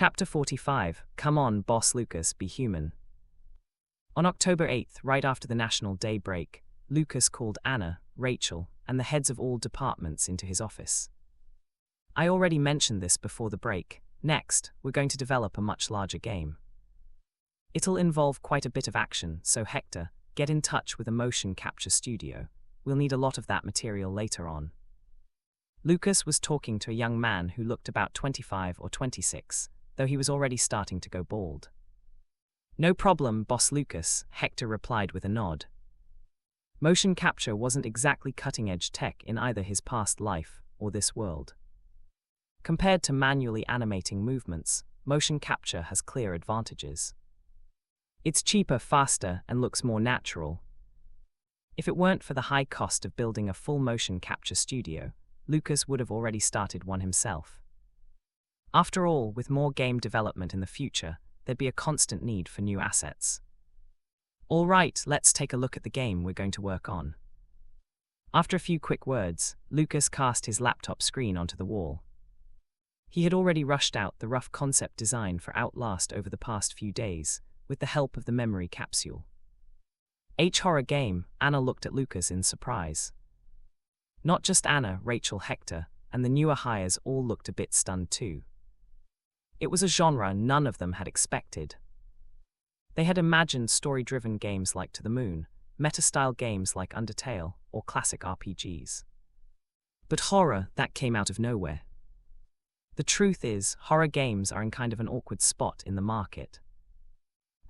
Chapter 45. Come on, Boss Lucas, be human. On October 8th, right after the National Day break, Lucas called Anna, Rachel, and the heads of all departments into his office. I already mentioned this before the break. Next, we're going to develop a much larger game. It'll involve quite a bit of action, so Hector, get in touch with a motion capture studio. We'll need a lot of that material later on. Lucas was talking to a young man who looked about 25 or 26, though he was already starting to go bald. No problem, Boss Lucas, Hector replied with a nod. Motion capture wasn't exactly cutting-edge tech in either his past life or this world. Compared to manually animating movements, motion capture has clear advantages. It's cheaper, faster, and looks more natural. If it weren't for the high cost of building a full motion capture studio, Lucas would have already started one himself. After all, with more game development in the future, there'd be a constant need for new assets. All right, let's take a look at the game we're going to work on. After a few quick words, Lucas cast his laptop screen onto the wall. He had already rushed out the rough concept design for Outlast over the past few days, with the help of the memory capsule. Horror game, Anna looked at Lucas in surprise. Not just Anna, Rachel, Hector, and the newer hires all looked a bit stunned too. It was a genre none of them had expected. They had imagined story-driven games like To the Moon, meta-style games like Undertale, or classic RPGs. But horror, that came out of nowhere. The truth is, horror games are in kind of an awkward spot in the market.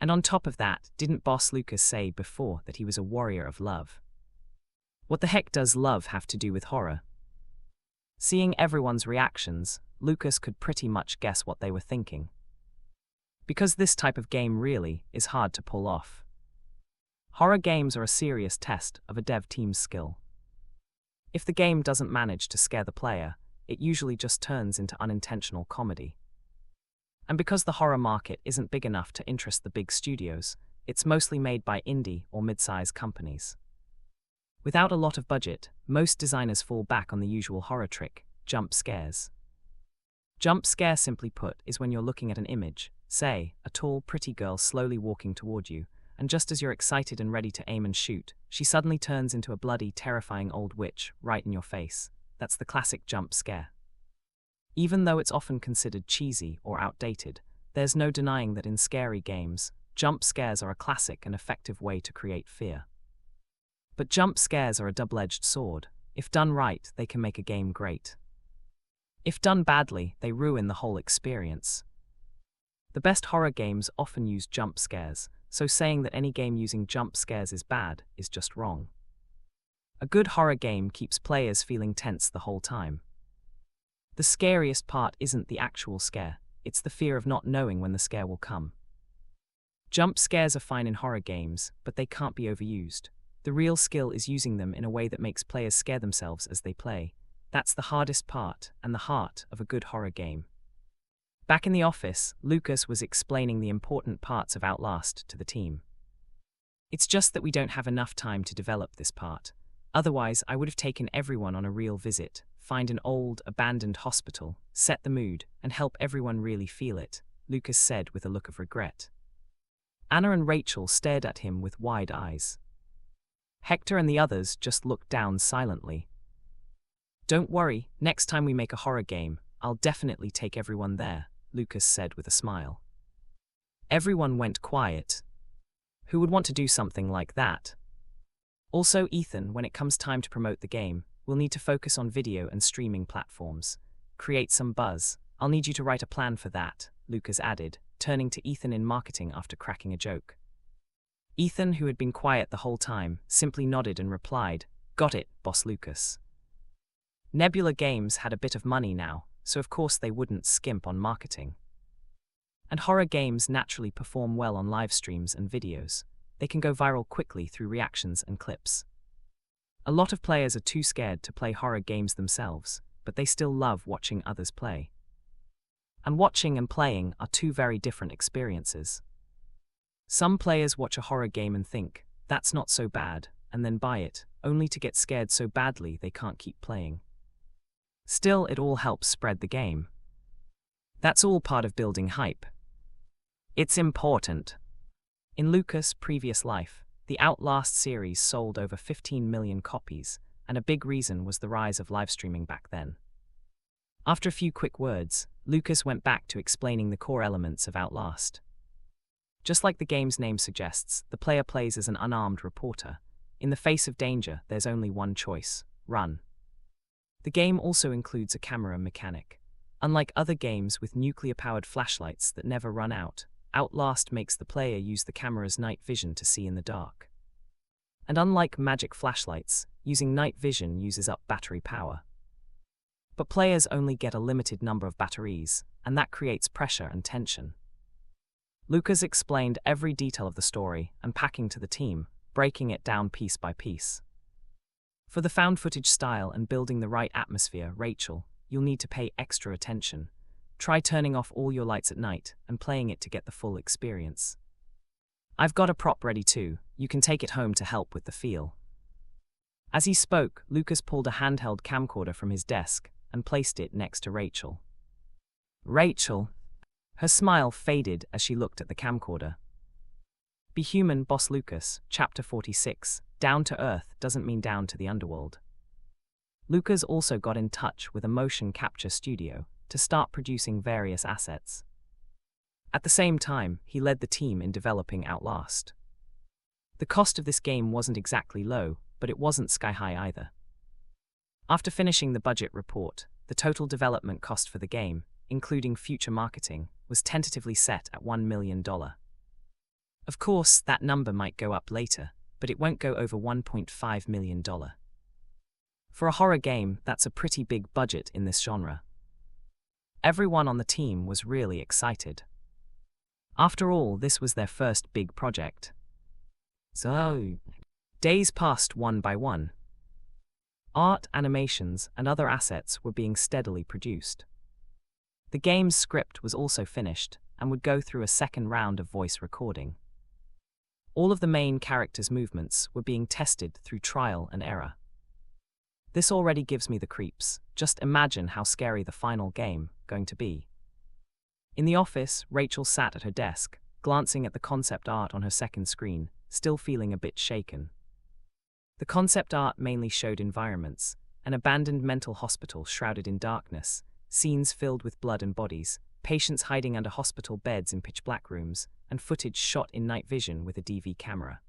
And on top of that, didn't Boss Lucas say before that he was a warrior of love? What the heck does love have to do with horror? Seeing everyone's reactions, Lucas could pretty much guess what they were thinking. Because this type of game really is hard to pull off. Horror games are a serious test of a dev team's skill. If the game doesn't manage to scare the player, it usually just turns into unintentional comedy. And because the horror market isn't big enough to interest the big studios, it's mostly made by indie or mid-size companies. Without a lot of budget, most designers fall back on the usual horror trick, jump scares. Jump scare, simply put, is when you're looking at an image, say, a tall, pretty girl slowly walking toward you, and just as you're excited and ready to aim and shoot, she suddenly turns into a bloody, terrifying old witch right in your face. That's the classic jump scare. Even though it's often considered cheesy or outdated, there's no denying that in scary games, jump scares are a classic and effective way to create fear. But jump scares are a double-edged sword. If done right, they can make a game great. If done badly, they ruin the whole experience. The best horror games often use jump scares, so saying that any game using jump scares is bad is just wrong. A good horror game keeps players feeling tense the whole time. The scariest part isn't the actual scare, it's the fear of not knowing when the scare will come. Jump scares are fine in horror games, but they can't be overused. The real skill is using them in a way that makes players scare themselves as they play. That's the hardest part and the heart of a good horror game. Back in the office, Lucas was explaining the important parts of Outlast to the team. It's just that we don't have enough time to develop this part. Otherwise, I would have taken everyone on a real visit, find an old, abandoned hospital, set the mood, and help everyone really feel it, Lucas said with a look of regret. Anna and Rachel stared at him with wide eyes. Hector and the others just looked down silently. Don't worry, next time we make a horror game, I'll definitely take everyone there, Lucas said with a smile. Everyone went quiet. Who would want to do something like that? Also, Ethan, when it comes time to promote the game, we'll need to focus on video and streaming platforms. Create some buzz. I'll need you to write a plan for that, Lucas added, turning to Ethan in marketing after cracking a joke. Ethan, who had been quiet the whole time, simply nodded and replied, "Got it, Boss Lucas." Nebula Games had a bit of money now, so of course they wouldn't skimp on marketing. And horror games naturally perform well on live streams and videos. They can go viral quickly through reactions and clips. A lot of players are too scared to play horror games themselves, but they still love watching others play. And watching and playing are two very different experiences. Some players watch a horror game and think, that's not so bad, and then buy it, only to get scared so badly they can't keep playing. Still, it all helps spread the game. That's all part of building hype. It's important. In Lucas' previous life, the Outlast series sold over 15 million copies, and a big reason was the rise of live streaming back then. After a few quick words, Lucas went back to explaining the core elements of Outlast. Just like the game's name suggests, the player plays as an unarmed reporter. In the face of danger, there's only one choice: run. The game also includes a camera mechanic. Unlike other games with nuclear-powered flashlights that never run out, Outlast makes the player use the camera's night vision to see in the dark. And unlike magic flashlights, using night vision uses up battery power. But players only get a limited number of batteries, and that creates pressure and tension. Lucas explained every detail of the story, unpacking to the team, breaking it down piece by piece. For the found footage style and building the right atmosphere, Rachel, you'll need to pay extra attention. Try turning off all your lights at night and playing it to get the full experience. I've got a prop ready too, you can take it home to help with the feel. As he spoke, Lucas pulled a handheld camcorder from his desk and placed it next to Rachel. Rachel. Her smile faded as she looked at the camcorder. Be human, Boss Lucas, Chapter 46, Down to Earth doesn't mean down to the underworld. Lucas also got in touch with a motion capture studio to start producing various assets. At the same time, he led the team in developing Outlast. The cost of this game wasn't exactly low, but it wasn't sky-high either. After finishing the budget report, the total development cost for the game, including future marketing, was tentatively set at $1 million. Of course, that number might go up later, but it won't go over $1.5 million. For a horror game, that's a pretty big budget in this genre. Everyone on the team was really excited. After all, this was their first big project. So, days passed one by one. Art, animations, and other assets were being steadily produced. The game's script was also finished and would go through a second round of voice recording. All of the main characters' movements were being tested through trial and error. This already gives me the creeps. Just imagine how scary the final game going to be. In the office, Rachel sat at her desk, glancing at the concept art on her second screen, still feeling a bit shaken. The concept art mainly showed environments: an abandoned mental hospital shrouded in darkness, scenes filled with blood and bodies, patients hiding under hospital beds in pitch-black rooms, and footage shot in night vision with a DV camera.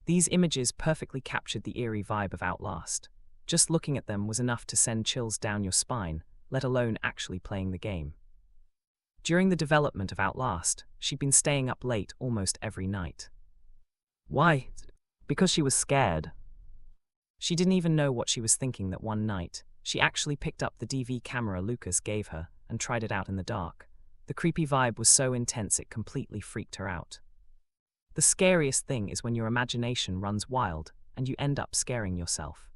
These images perfectly captured the eerie vibe of Outlast. Just looking at them was enough to send chills down your spine, let alone actually playing the game. During the development of Outlast, she'd been staying up late almost every night. Why? Because she was scared. She didn't even know what she was thinking that one night, she actually picked up the DV camera Lucas gave her and tried it out in the dark. The creepy vibe was so intense it completely freaked her out. The scariest thing is when your imagination runs wild and you end up scaring yourself.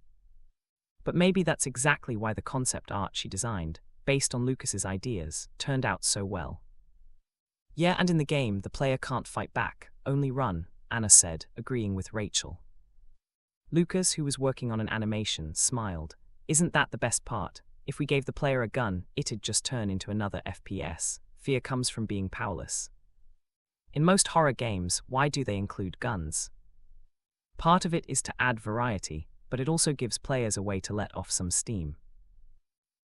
But maybe that's exactly why the concept art she designed, based on Lucas's ideas, turned out so well. Yeah, and in the game, the player can't fight back, only run, Anna said, agreeing with Rachel. Lucas, who was working on an animation, smiled. Isn't that the best part? If we gave the player a gun, it'd just turn into another FPS. Fear comes from being powerless. In most horror games, why do they include guns? Part of it is to add variety, but it also gives players a way to let off some steam.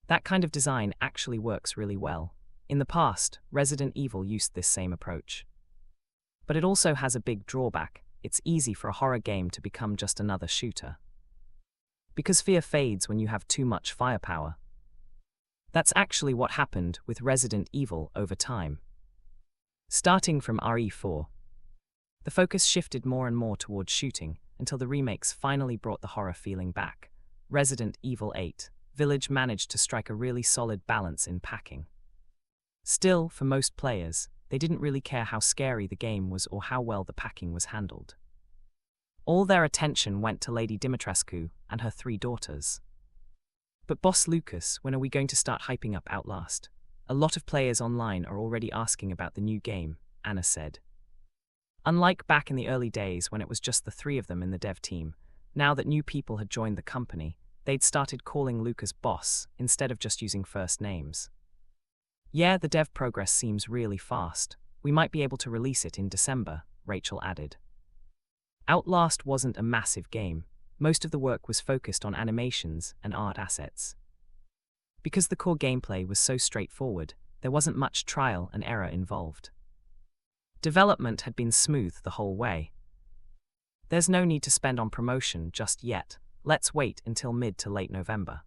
That kind of design actually works really well. In the past, Resident Evil used this same approach. But it also has a big drawback: it's easy for a horror game to become just another shooter. Because fear fades when you have too much firepower. That's actually what happened with Resident Evil over time. Starting from RE4, the focus shifted more and more towards shooting until the remakes finally brought the horror feeling back. Resident Evil 8, Village managed to strike a really solid balance in packing. Still, for most players, they didn't really care how scary the game was or how well the packing was handled. All their attention went to Lady Dimitrescu and her 3 daughters. But Boss Lucas, when are we going to start hyping up Outlast? A lot of players online are already asking about the new game, Anna said. Unlike back in the early days when it was just the 3 of them in the dev team, now that new people had joined the company, they'd started calling Lucas boss instead of just using first names. Yeah, the dev progress seems really fast. We might be able to release it in December, Rachel added. Outlast wasn't a massive game. Most of the work was focused on animations and art assets. Because the core gameplay was so straightforward, there wasn't much trial and error involved. Development had been smooth the whole way. There's no need to spend on promotion just yet. Let's wait until mid to late November.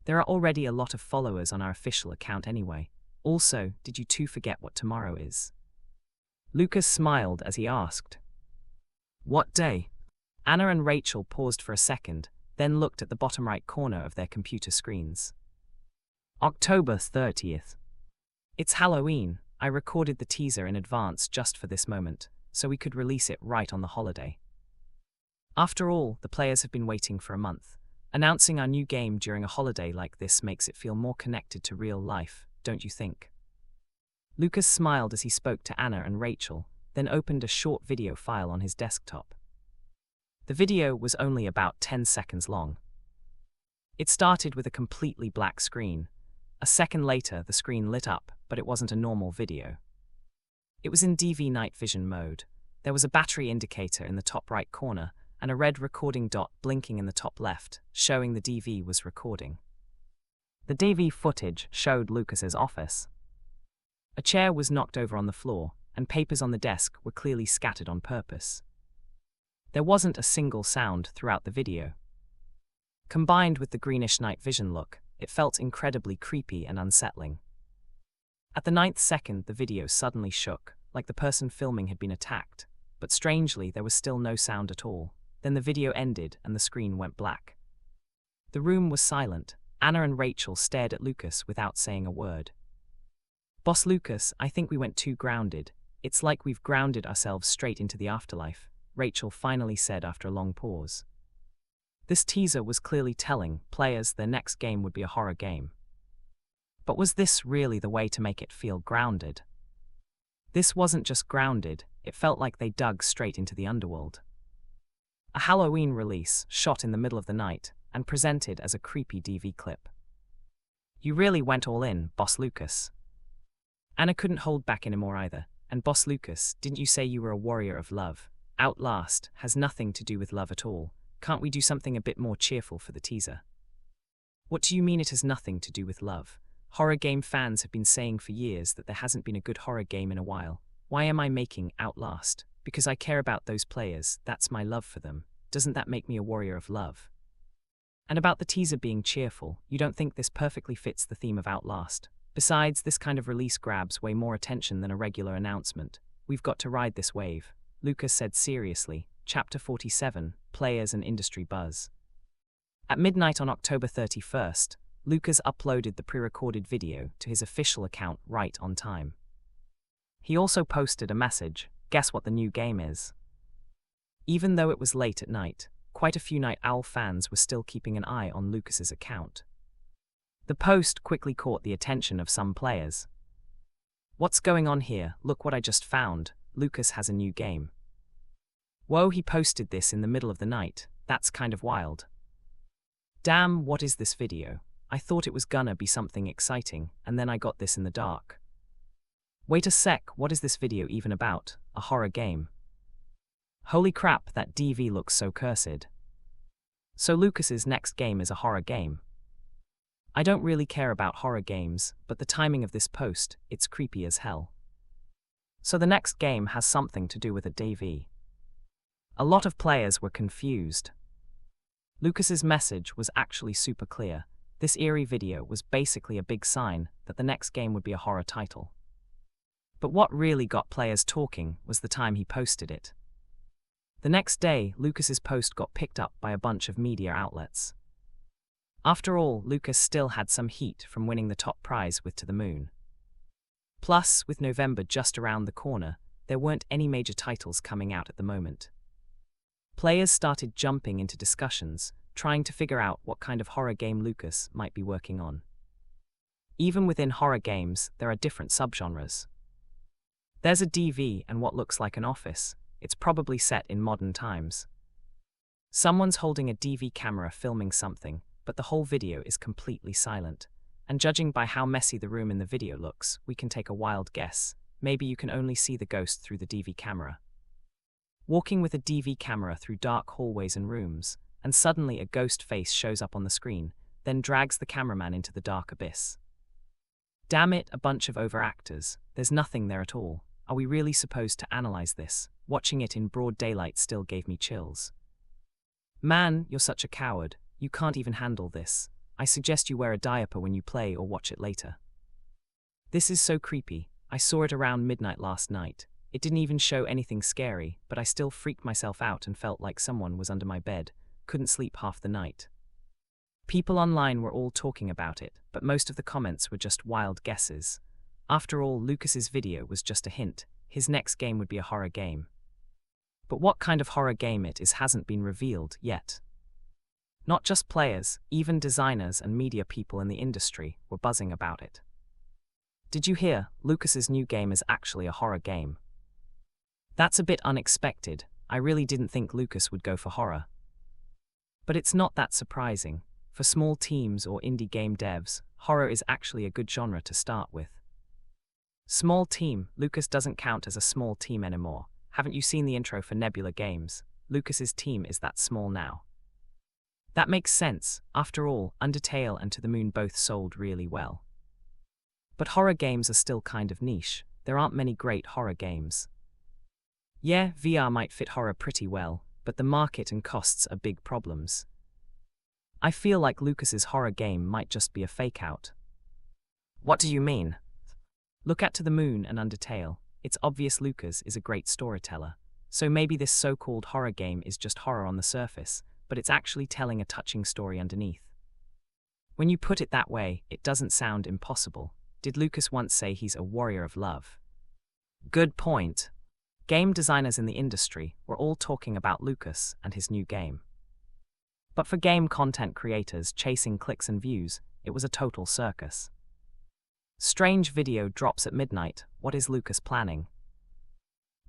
There are already a lot of followers on our official account anyway. Also, did you two forget what tomorrow is? Lucas smiled as he asked. What day? Anna and Rachel paused for a second, then looked at the bottom right corner of their computer screens. October 30th. It's Halloween. I recorded the teaser in advance just for this moment, so we could release it right on the holiday. After all, the players have been waiting for a month. Announcing our new game during a holiday like this makes it feel more connected to real life, don't you think? Lucas smiled as he spoke to Anna and Rachel, then opened a short video file on his desktop. The video was only about 10 seconds long. It started with a completely black screen. A second later, the screen lit up, but it wasn't a normal video. It was in DV night vision mode. There was a battery indicator in the top right corner, and a red recording dot blinking in the top left, showing the DV was recording. The DV footage showed Lucas's office. A chair was knocked over on the floor, and papers on the desk were clearly scattered on purpose. There wasn't a single sound throughout the video. Combined with the greenish night vision look, it felt incredibly creepy and unsettling. At the 9th second, the video suddenly shook, like the person filming had been attacked, but strangely there was still no sound at all. Then the video ended and the screen went black. The room was silent. Anna and Rachel stared at Lucas without saying a word. Boss Lucas, I think we went too grounded. It's like we've grounded ourselves straight into the afterlife, Rachel finally said after a long pause. This teaser was clearly telling players their next game would be a horror game. But was this really the way to make it feel grounded? This wasn't just grounded, it felt like they dug straight into the underworld. A Halloween release, shot in the middle of the night, and presented as a creepy DV clip. You really went all in, Boss Lucas. Anna couldn't hold back anymore either. And Boss Lucas, didn't you say you were a warrior of love? Outlast has nothing to do with love at all. Can't we do something a bit more cheerful for the teaser? What do you mean it has nothing to do with love? Horror game fans have been saying for years that there hasn't been a good horror game in a while. Why am I making Outlast? Because I care about those players, that's my love for them. Doesn't that make me a warrior of love? And about the teaser being cheerful, you don't think this perfectly fits the theme of Outlast? Besides, this kind of release grabs way more attention than a regular announcement. We've got to ride this wave, Lucas said seriously. Chapter 47, Players and Industry Buzz. At midnight on October 31st, Lucas uploaded the pre-recorded video to his official account right on time. He also posted a message, guess what the new game is? Even though it was late at night, quite a few Night Owl fans were still keeping an eye on Lucas's account. The post quickly caught the attention of some players. What's going on here? Look what I just found. Lucas has a new game. Whoa, he posted this in the middle of the night. That's kind of wild. Damn, what is this video? I thought it was gonna be something exciting, and then I got this in the dark. Wait a sec, what is this video even about? A horror game? Holy crap, that DV looks so cursed. So Lucas's next game is a horror game. I don't really care about horror games, but the timing of this post, it's creepy as hell. So the next game has something to do with a DV. A lot of players were confused. Lucas's message was actually super clear. This eerie video was basically a big sign that the next game would be a horror title. But what really got players talking was the time he posted it. The next day, Lucas's post got picked up by a bunch of media outlets. After all, Lucas still had some heat from winning the top prize with To the Moon. Plus, with November just around the corner, there weren't any major titles coming out at the moment. Players started jumping into discussions, trying to figure out what kind of horror game Lucas might be working on. Even within horror games, there are different subgenres. There's a DV and what looks like an office. It's probably set in modern times. Someone's holding a DV camera filming something, but the whole video is completely silent. And judging by how messy the room in the video looks, we can take a wild guess. Maybe you can only see the ghost through the DV camera. Walking with a DV camera through dark hallways and rooms, and suddenly a ghost face shows up on the screen, then drags the cameraman into the dark abyss. Damn it, a bunch of overactors. There's nothing there at all. Are we really supposed to analyze this? Watching it in broad daylight still gave me chills. Man, you're such a coward. You can't even handle this. I suggest you wear a diaper when you play or watch it later. This is so creepy. I saw it around midnight last night. It didn't even show anything scary, but I still freaked myself out and felt like someone was under my bed. Couldn't sleep half the night. People online were all talking about it, but most of the comments were just wild guesses. After all, Lucas's video was just a hint. His next game would be a horror game. But what kind of horror game it is hasn't been revealed yet. Not just players, even designers and media people in the industry were buzzing about it. Did you hear? Lucas's new game is actually a horror game. That's a bit unexpected. I really didn't think Lucas would go for horror. But it's not that surprising. For small teams or indie game devs, horror is actually a good genre to start with. Small team, Lucas doesn't count as a small team anymore. Haven't you seen the intro for Nebula Games? Lucas's team is that small now. That makes sense. After all, Undertale and To the Moon both sold really well. But horror games are still kind of niche. There aren't many great horror games. Yeah, VR might fit horror pretty well, but the market and costs are big problems. I feel like Lucas's horror game might just be a fake-out. What do you mean? Look at To the Moon and Undertale. It's obvious Lucas is a great storyteller. So maybe this so-called horror game is just horror on the surface, but it's actually telling a touching story underneath. When you put it that way, it doesn't sound impossible. Did Lucas once say he's a warrior of love? Good point. Game designers in the industry were all talking about Lucas and his new game. But for game content creators chasing clicks and views, it was a total circus. Strange video drops at midnight. What is Lucas planning?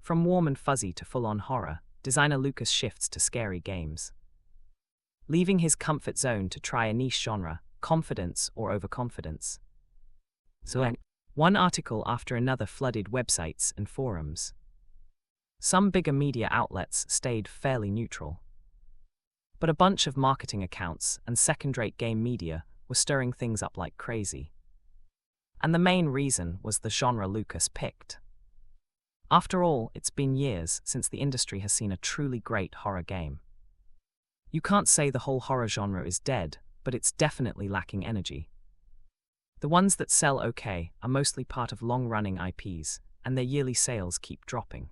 From warm and fuzzy to full-on horror, designer Lucas shifts to scary games. Leaving his comfort zone to try a niche genre, confidence or overconfidence. So, one article after another flooded websites and forums. Some bigger media outlets stayed fairly neutral. But a bunch of marketing accounts and second-rate game media were stirring things up like crazy. And the main reason was the genre Lucas picked. After all, it's been years since the industry has seen a truly great horror game. You can't say the whole horror genre is dead, but it's definitely lacking energy. The ones that sell okay are mostly part of long-running IPs, and their yearly sales keep dropping.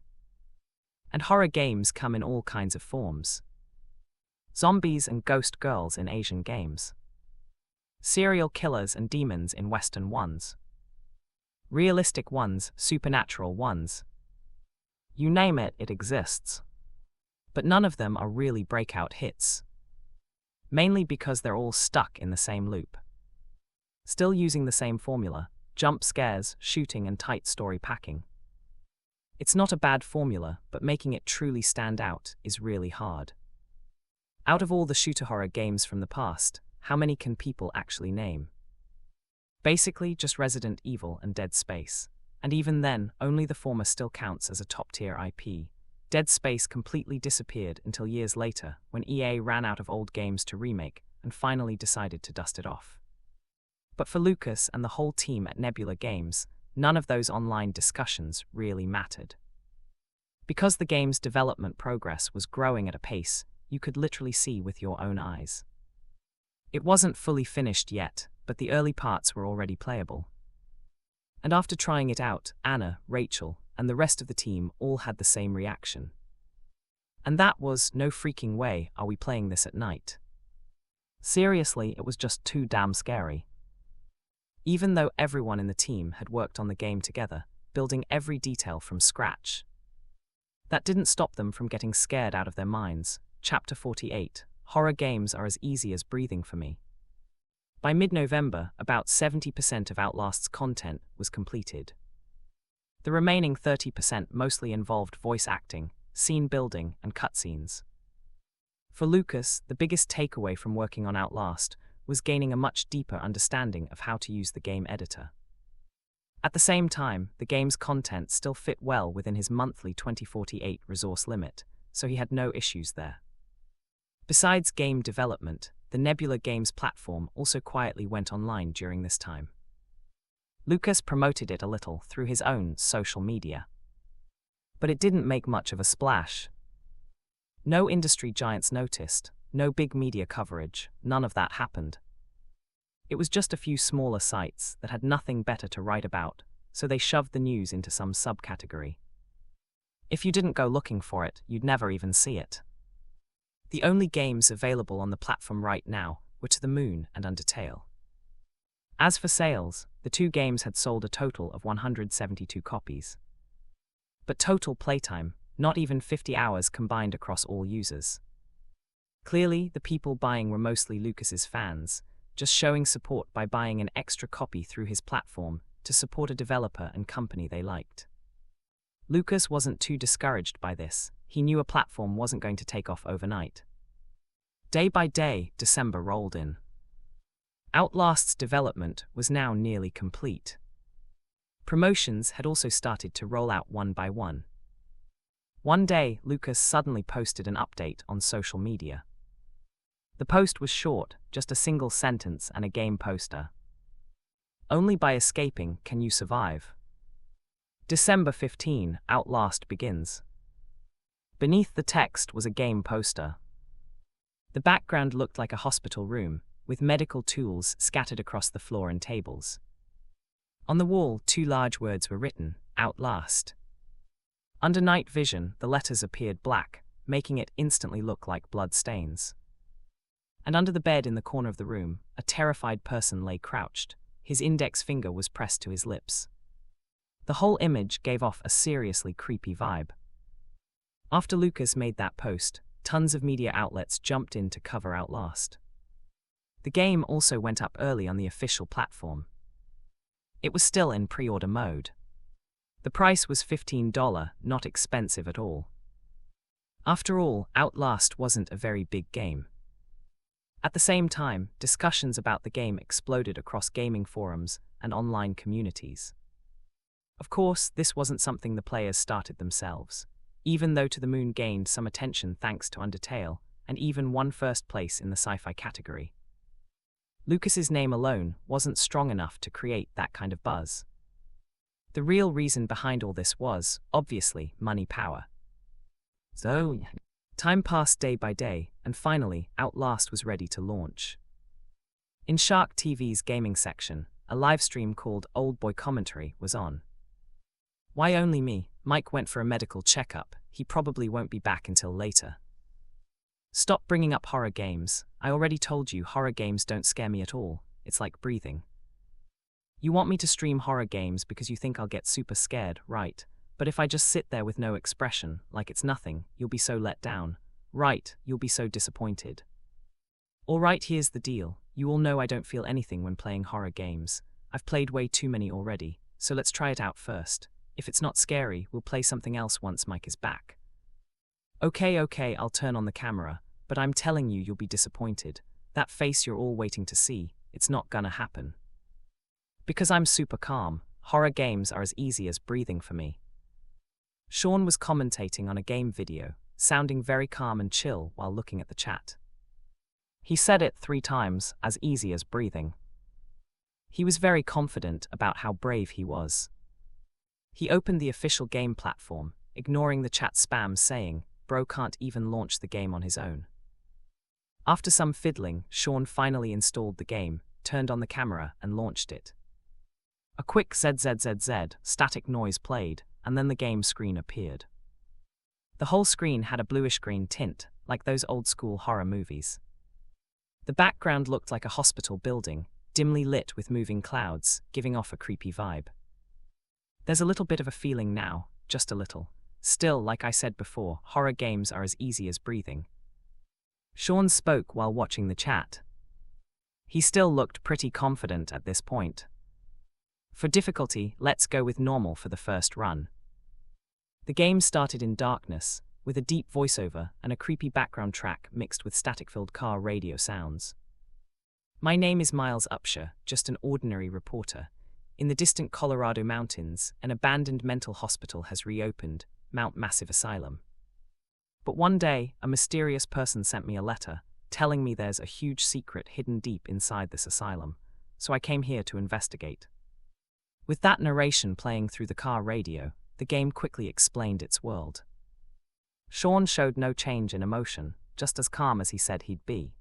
And horror games come in all kinds of forms. Zombies and ghost girls in Asian games. Serial killers and demons in Western ones. Realistic ones, supernatural ones. You name it, it exists. But none of them are really breakout hits. Mainly because they're all stuck in the same loop. Still using the same formula, jump scares, shooting and tight story packing. It's not a bad formula, but making it truly stand out is really hard. Out of all the shooter horror games from the past, how many can people actually name? Basically just Resident Evil and Dead Space. And even then, only the former still counts as a top-tier IP. Dead Space completely disappeared until years later, when EA ran out of old games to remake and finally decided to dust it off. But for Lucas and the whole team at Nebula Games, none of those online discussions really mattered. Because the game's development progress was growing at a pace you could literally see with your own eyes. It wasn't fully finished yet, but the early parts were already playable. And after trying it out, Anna, Rachel, and the rest of the team all had the same reaction. And that was, no freaking way are we playing this at night. Seriously, it was just too damn scary. Even though everyone in the team had worked on the game together, building every detail from scratch. That didn't stop them from getting scared out of their minds. Chapter 48. Horror games are as easy as breathing for me. By mid-November, about 70% of Outlast's content was completed. The remaining 30% mostly involved voice acting, scene building, and cutscenes. For Lucas, the biggest takeaway from working on Outlast was gaining a much deeper understanding of how to use the game editor. At the same time, the game's content still fit well within his monthly 2048 resource limit, so he had no issues there. Besides game development, the Nebula Games platform also quietly went online during this time. Lucas promoted it a little through his own social media. But it didn't make much of a splash. No industry giants noticed, no big media coverage, none of that happened. It was just a few smaller sites that had nothing better to write about, so they shoved the news into some subcategory. If you didn't go looking for it, you'd never even see it. The only games available on the platform right now were To the Moon and Undertale. As for sales, the two games had sold a total of 172 copies. But total playtime, not even 50 hours combined across all users. Clearly, the people buying were mostly Lucas's fans, just showing support by buying an extra copy through his platform to support a developer and company they liked. Lucas wasn't too discouraged by this. He knew a platform wasn't going to take off overnight. Day by day, December rolled in. Outlast's development was now nearly complete. Promotions had also started to roll out one by one. One day, Lucas suddenly posted an update on social media. The post was short, just a single sentence and a game poster. Only by escaping can you survive. December 15, Outlast begins. Beneath the text was a game poster. The background looked like a hospital room, with medical tools scattered across the floor and tables. On the wall, two large words were written, Outlast. Under night vision, the letters appeared black, making it instantly look like blood stains. And under the bed in the corner of the room, a terrified person lay crouched. His index finger was pressed to his lips. The whole image gave off a seriously creepy vibe. After Lucas made that post, tons of media outlets jumped in to cover Outlast. The game also went up early on the official platform. It was still in pre-order mode. The price was $15, not expensive at all. After all, Outlast wasn't a very big game. At the same time, discussions about the game exploded across gaming forums and online communities. Of course, this wasn't something the players started themselves, even though To the Moon gained some attention thanks to Undertale, and even won first place in the sci-fi category. Lucas's name alone wasn't strong enough to create that kind of buzz. The real reason behind all this was, obviously, money power. So, time passed day by day, and finally, Outlast was ready to launch. In Shark TV's gaming section, a livestream called Old Boy Commentary was on. Why only me? Mike went for a medical checkup. He probably won't be back until later. Stop bringing up horror games. I already told you horror games don't scare me at all. It's like breathing. You want me to stream horror games because you think I'll get super scared, right? But if I just sit there with no expression, like it's nothing, you'll be so let down. Right, you'll be so disappointed. Alright, here's the deal. You all know I don't feel anything when playing horror games. I've played way too many already, so let's try it out first. If it's not scary, we'll play something else once Mike is back. Okay, I'll turn on the camera, but I'm telling you, you'll be disappointed. That face you're all waiting to see, it's not gonna happen. Because I'm super calm, horror games are as easy as breathing for me. Sean was commentating on a game video, sounding very calm and chill while looking at the chat. He said it 3 times, as easy as breathing. He was very confident about how brave he was. He opened the official game platform, ignoring the chat spam saying, bro can't even launch the game on his own. After some fiddling, Sean finally installed the game, turned on the camera and launched it. A quick ZZZZ static noise played, and then the game screen appeared. The whole screen had a bluish-green tint, like those old-school horror movies. The background looked like a hospital building, dimly lit with moving clouds, giving off a creepy vibe. There's a little bit of a feeling now, just a little. Still, like I said before, horror games are as easy as breathing. Sean spoke while watching the chat. He still looked pretty confident at this point. For difficulty, let's go with normal for the first run. The game started in darkness, with a deep voiceover and a creepy background track mixed with static-filled car radio sounds. My name is Miles Upshur, just an ordinary reporter. In the distant Colorado mountains, an abandoned mental hospital has reopened, Mount Massive Asylum. But one day, a mysterious person sent me a letter, telling me there's a huge secret hidden deep inside this asylum, so I came here to investigate. With that narration playing through the car radio, the game quickly explained its world. Sean showed no change in emotion, just as calm as he said he'd be.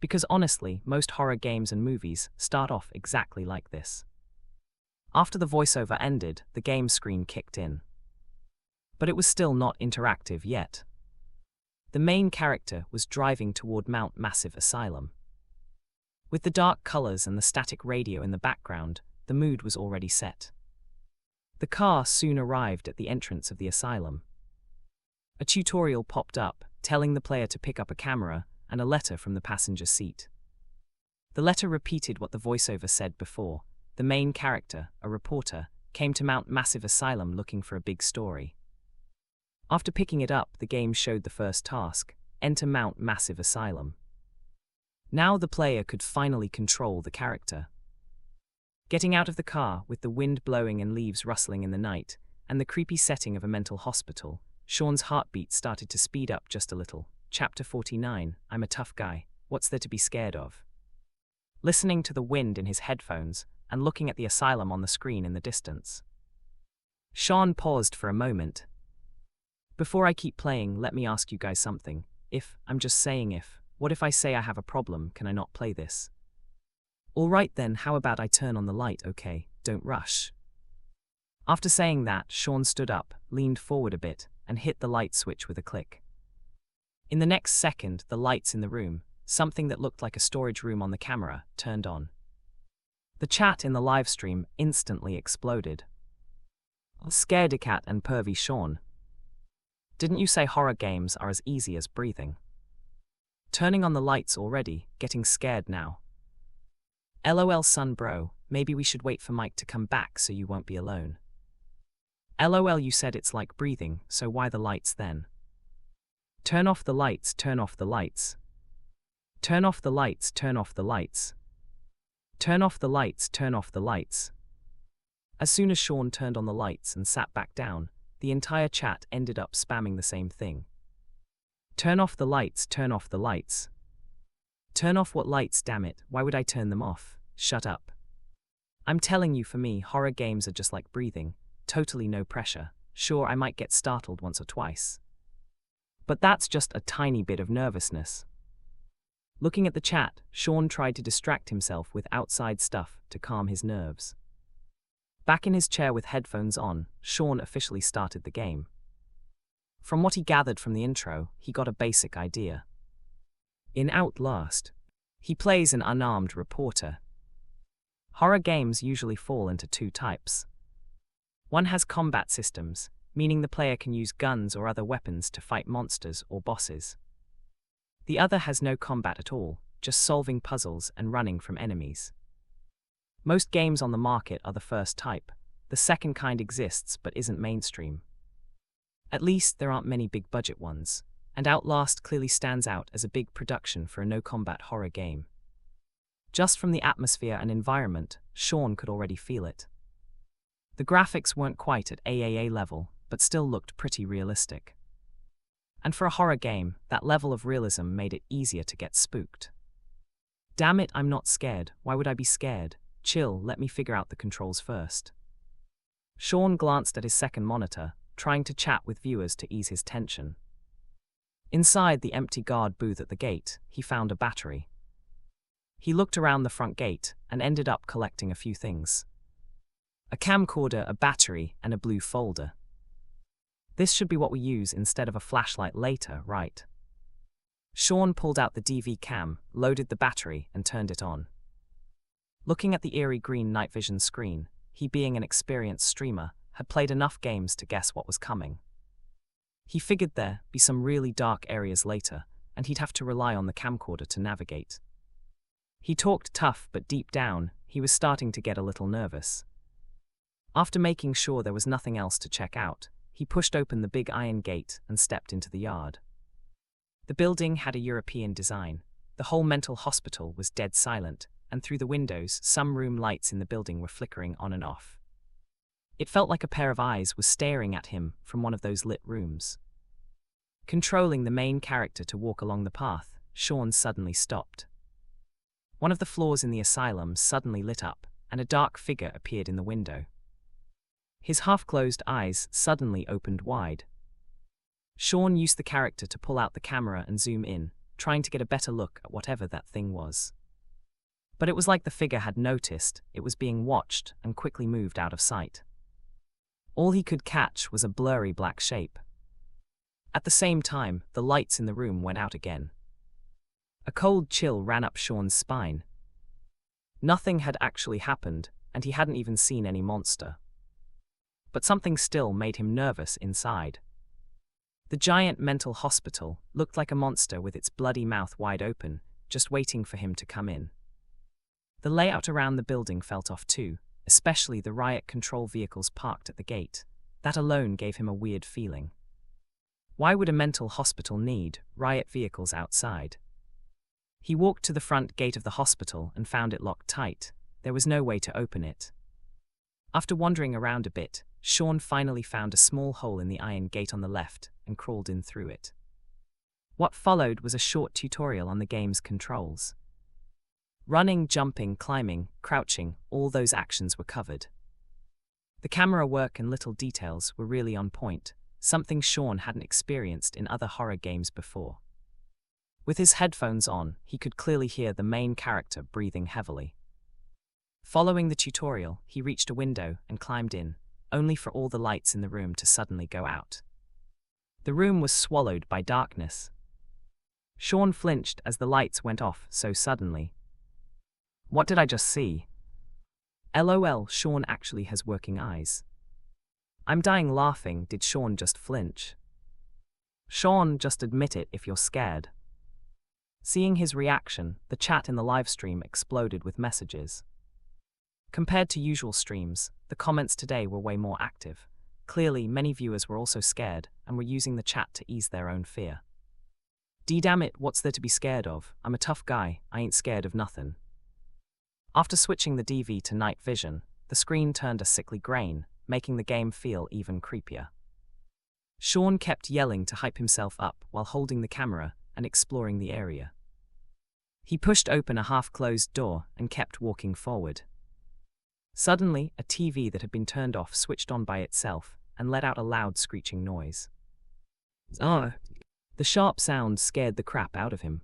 Because honestly, most horror games and movies start off exactly like this. After the voiceover ended, the game screen kicked in. But it was still not interactive yet. The main character was driving toward Mount Massive Asylum. With the dark colors and the static radio in the background, the mood was already set. The car soon arrived at the entrance of the asylum. A tutorial popped up, telling the player to pick up a camera and a letter from the passenger seat. The letter repeated what the voiceover said before. The main character, a reporter, came to Mount Massive Asylum looking for a big story. After picking it up, the game showed the first task: enter Mount Massive Asylum. Now the player could finally control the character. Getting out of the car, with the wind blowing and leaves rustling in the night, and the creepy setting of a mental hospital, Sean's heartbeat started to speed up just a little. Chapter 49, I'm a tough guy, what's there to be scared of? Listening to the wind in his headphones, and looking at the asylum on the screen in the distance. Sean paused for a moment. Before I keep playing, let me ask you guys something. I'm just saying if, what if I say I have a problem, can I not play this? Alright then, how about I turn on the light, okay? Don't rush. After saying that, Sean stood up, leaned forward a bit, and hit the light switch with a click. In the next second, the lights in the room, something that looked like a storage room on the camera, turned on. The chat in the livestream instantly exploded. Scaredy-cat and pervy Sean. Didn't you say horror games are as easy as breathing? Turning on the lights already, getting scared now. LOL son bro, maybe we should wait for Mike to come back so you won't be alone. LOL you said it's like breathing, so why the lights then? Turn off the lights, turn off the lights. Turn off the lights, turn off the lights. Turn off the lights, turn off the lights. As soon as Sean turned on the lights and sat back down, the entire chat ended up spamming the same thing. Turn off the lights, turn off the lights. Turn off what lights, damn it, why would I turn them off? Shut up. I'm telling you, for me, horror games are just like breathing, totally no pressure. Sure, I might get startled once or twice. But that's just a tiny bit of nervousness. Looking at the chat, Sean tried to distract himself with outside stuff to calm his nerves. Back in his chair with headphones on, Sean officially started the game. From what he gathered from the intro, he got a basic idea. In Outlast, he plays an unarmed reporter. Horror games usually fall into two types. One has combat systems, meaning the player can use guns or other weapons to fight monsters or bosses. The other has no combat at all, just solving puzzles and running from enemies. Most games on the market are the first type. The second kind exists but isn't mainstream. At least there aren't many big-budget ones, and Outlast clearly stands out as a big production for a no-combat horror game. Just from the atmosphere and environment, Sean could already feel it. The graphics weren't quite at AAA level, but still looked pretty realistic. And for a horror game, that level of realism made it easier to get spooked. Damn it, I'm not scared. Why would I be scared? Chill, let me figure out the controls first. Sean glanced at his second monitor, trying to chat with viewers to ease his tension. Inside the empty guard booth at the gate, he found a battery. He looked around the front gate and ended up collecting a few things. A camcorder, a battery, and a blue folder. This should be what we use instead of a flashlight later, right? Sean pulled out the DV cam, loaded the battery, and turned it on. Looking at the eerie green night vision screen, he, being an experienced streamer, had played enough games to guess what was coming. He figured there'd be some really dark areas later, and he'd have to rely on the camcorder to navigate. He talked tough, but deep down, he was starting to get a little nervous. After making sure there was nothing else to check out, he pushed open the big iron gate and stepped into the yard. The building had a European design, The whole mental hospital was dead silent, and through the windows, some room lights in the building were flickering on and off. It felt like a pair of eyes was staring at him from one of those lit rooms. Controlling the main character to walk along the path, Sean suddenly stopped. One of the floors in the asylum suddenly lit up, and a dark figure appeared in the window. His half-closed eyes suddenly opened wide. Sean used the character to pull out the camera and zoom in, trying to get a better look at whatever that thing was. But it was like the figure had noticed it was being watched and quickly moved out of sight. All he could catch was a blurry black shape. At the same time, the lights in the room went out again. A cold chill ran up Sean's spine. Nothing had actually happened, and he hadn't even seen any monster. But something still made him nervous inside. The giant mental hospital looked like a monster with its bloody mouth wide open, just waiting for him to come in. The layout around the building felt off too, especially the riot control vehicles parked at the gate. That alone gave him a weird feeling. Why would a mental hospital need riot vehicles outside? He walked to the front gate of the hospital and found it locked tight. There was no way to open it. After wandering around a bit, Sean finally found a small hole in the iron gate on the left and crawled in through it. What followed was a short tutorial on the game's controls. Running, jumping, climbing, crouching, all those actions were covered. The camera work and little details were really on point, something Sean hadn't experienced in other horror games before. With his headphones on, he could clearly hear the main character breathing heavily. Following the tutorial, he reached a window and climbed in, only for all the lights in the room to suddenly go out. The room was swallowed by darkness. Sean flinched as the lights went off so suddenly. What did I just see? LOL, Sean actually has working eyes. I'm dying laughing. Did Sean just flinch? Sean, just admit it if you're scared. Seeing his reaction, the chat in the live stream exploded with messages. Compared to usual streams, the comments today were way more active. Clearly, many viewers were also scared and were using the chat to ease their own fear. Damn it, what's there to be scared of? I'm a tough guy, I ain't scared of nothing. After switching the DV to night vision, the screen turned a sickly grain, making the game feel even creepier. Sean kept yelling to hype himself up while holding the camera and exploring the area. He pushed open a half-closed door and kept walking forward. Suddenly, a TV that had been turned off switched on by itself and let out a loud screeching noise. The sharp sound scared the crap out of him.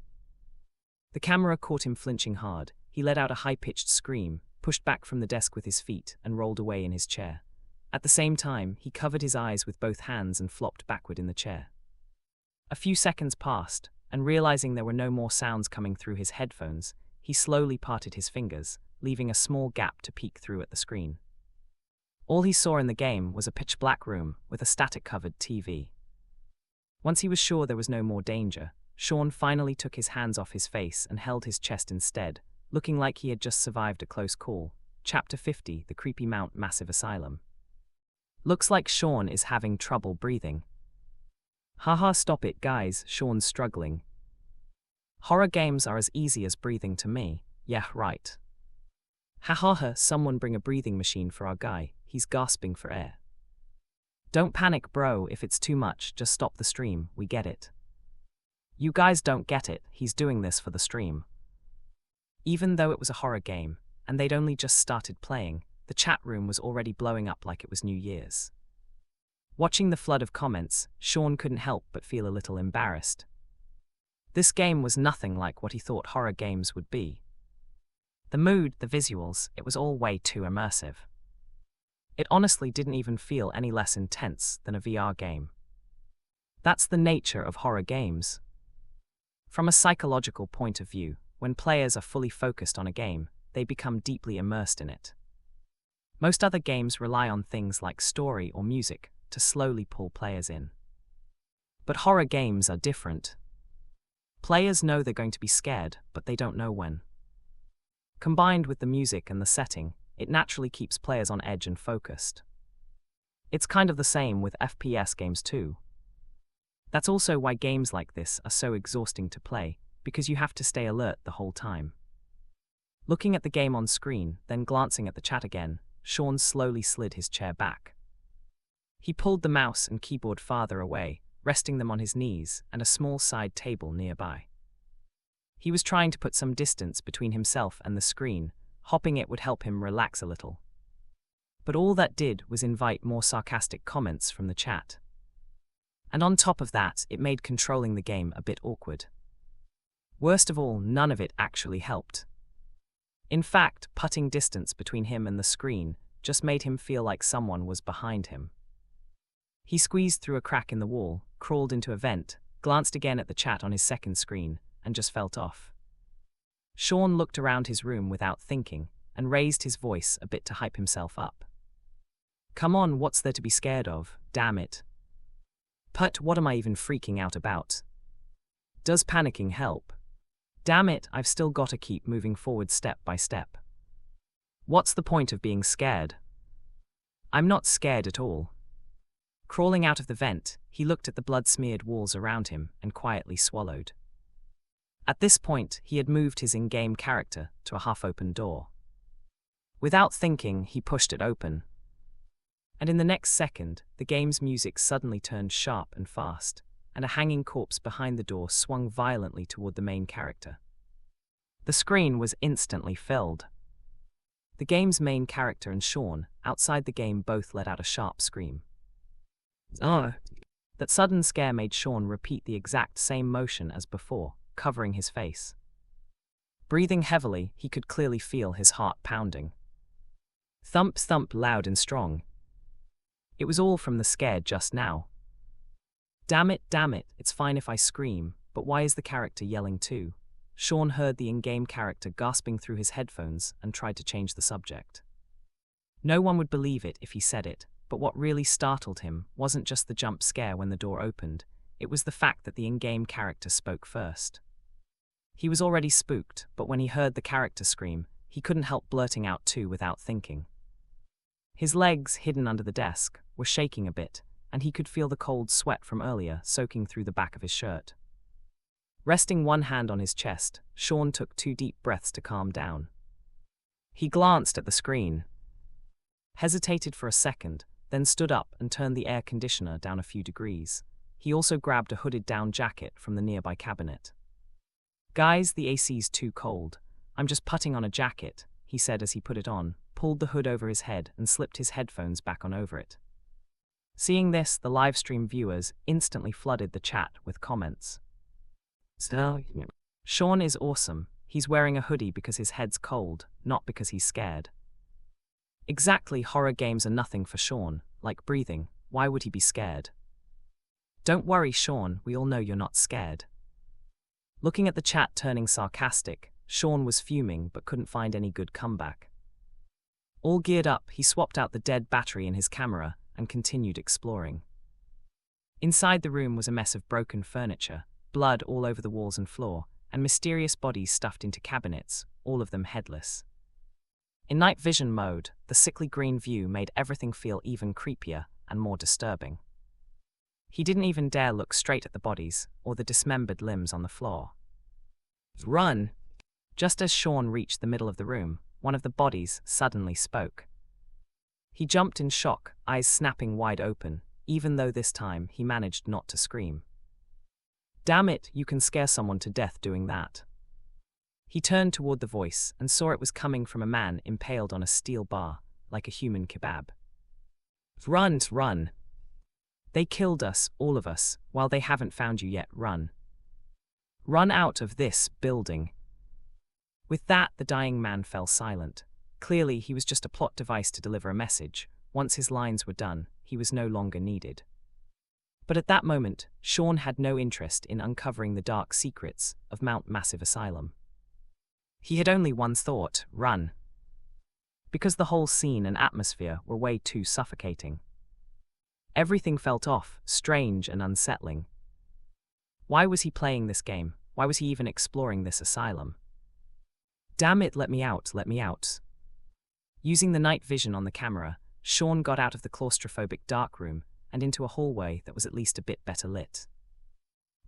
The camera caught him flinching hard. He let out a high-pitched scream, pushed back from the desk with his feet, and rolled away in his chair. At the same time, he covered his eyes with both hands and flopped backward in the chair. A few seconds passed, and realizing there were no more sounds coming through his headphones, he slowly parted his fingers, leaving a small gap to peek through at the screen. All he saw in the game was a pitch-black room with a static-covered TV. Once he was sure there was no more danger, Sean finally took his hands off his face and held his chest instead, looking like he had just survived a close call. Chapter 50, The Creepy Mount Massive Asylum. Looks like Sean is having trouble breathing. Haha, stop it guys, Sean's struggling. Horror games are as easy as breathing to me. Yeah, right. Haha, someone bring a breathing machine for our guy, he's gasping for air. Don't panic bro, if it's too much, just stop the stream, we get it. You guys don't get it, he's doing this for the stream. Even though it was a horror game, and they'd only just started playing, the chat room was already blowing up like it was New Year's. Watching the flood of comments, Sean couldn't help but feel a little embarrassed. This game was nothing like what he thought horror games would be. The mood, the visuals, it was all way too immersive. It honestly didn't even feel any less intense than a VR game. That's the nature of horror games. From a psychological point of view, when players are fully focused on a game, they become deeply immersed in it. Most other games rely on things like story or music to slowly pull players in. But horror games are different. Players know they're going to be scared, but they don't know when. Combined with the music and the setting, it naturally keeps players on edge and focused. It's kind of the same with FPS games too. That's also why games like this are so exhausting to play. because you have to stay alert the whole time. Looking at the game on screen, then glancing at the chat again, Sean slowly slid his chair back. He pulled the mouse and keyboard farther away, resting them on his knees and a small side table nearby. He was trying to put some distance between himself and the screen. Hopping it would help him relax a little. But all that did was invite more sarcastic comments from the chat. And on top of that, it made controlling the game a bit awkward. Worst of all, none of it actually helped. In fact, putting distance between him and the screen just made him feel like someone was behind him. He squeezed through a crack in the wall, crawled into a vent, glanced again at the chat on his second screen, and just felt off. Sean looked around his room without thinking, and raised his voice a bit to hype himself up. Come on, what's there to be scared of, damn it? Put, what am I even freaking out about? Does panicking help? Damn it, I've still got to keep moving forward step by step. What's the point of being scared? I'm not scared at all. Crawling out of the vent, he looked at the blood-smeared walls around him and quietly swallowed. At this point, he had moved his in-game character to a half-open door. Without thinking, he pushed it open. And in the next second, the game's music suddenly turned sharp and fast, and a hanging corpse behind the door swung violently toward the main character. The screen was instantly filled. The game's main character and Sean, outside the game, both let out a sharp scream. That sudden scare made Sean repeat the exact same motion as before, covering his face. Breathing heavily, he could clearly feel his heart pounding. Thump, thump, loud and strong. It was all from the scare just now. Damn it, it's fine if I scream, but why is the character yelling too? Sean heard the in-game character gasping through his headphones and tried to change the subject. No one would believe it if he said it, but what really startled him wasn't just the jump scare when the door opened, it was the fact that the in-game character spoke first. He was already spooked, but when he heard the character scream, he couldn't help blurting out too without thinking. His legs, hidden under the desk, were shaking a bit, and he could feel the cold sweat from earlier soaking through the back of his shirt. Resting one hand on his chest, Sean took 2 deep breaths to calm down. He glanced at the screen, hesitated for a second, then stood up and turned the air conditioner down a few degrees. He also grabbed a hooded down jacket from the nearby cabinet. Guys, the AC's too cold. I'm just putting on a jacket, he said as he put it on, pulled the hood over his head and slipped his headphones back on over it. Seeing this, the livestream viewers instantly flooded the chat with comments. Sean is awesome. He's wearing a hoodie because his head's cold, not because he's scared. Exactly, horror games are nothing for Sean, like breathing. Why would he be scared? Don't worry, Sean, we all know you're not scared. Looking at the chat turning sarcastic, Sean was fuming but couldn't find any good comeback. All geared up, he swapped out the dead battery in his camera and continued exploring. Inside the room was a mess of broken furniture, blood all over the walls and floor, and mysterious bodies stuffed into cabinets, all of them headless. In night vision mode, the sickly green view made everything feel even creepier and more disturbing. He didn't even dare look straight at the bodies or the dismembered limbs on the floor. Run! Just as Sean reached the middle of the room, one of the bodies suddenly spoke. He jumped in shock, eyes snapping wide open, even though this time he managed not to scream. Damn it, you can scare someone to death doing that. He turned toward the voice and saw it was coming from a man impaled on a steel bar, like a human kebab. Run, run! They killed us, all of us, while they haven't found you yet, run. Run out of this building. With that, the dying man fell silent. Clearly, he was just a plot device to deliver a message. Once his lines were done, he was no longer needed. But at that moment, Sean had no interest in uncovering the dark secrets of Mount Massive Asylum. He had only one thought: run. Because the whole scene and atmosphere were way too suffocating. Everything felt off, strange and unsettling. Why was he playing this game? Why was he even exploring this asylum? Damn it, let me out, let me out. Using the night vision on the camera, Sean got out of the claustrophobic dark room and into a hallway that was at least a bit better lit.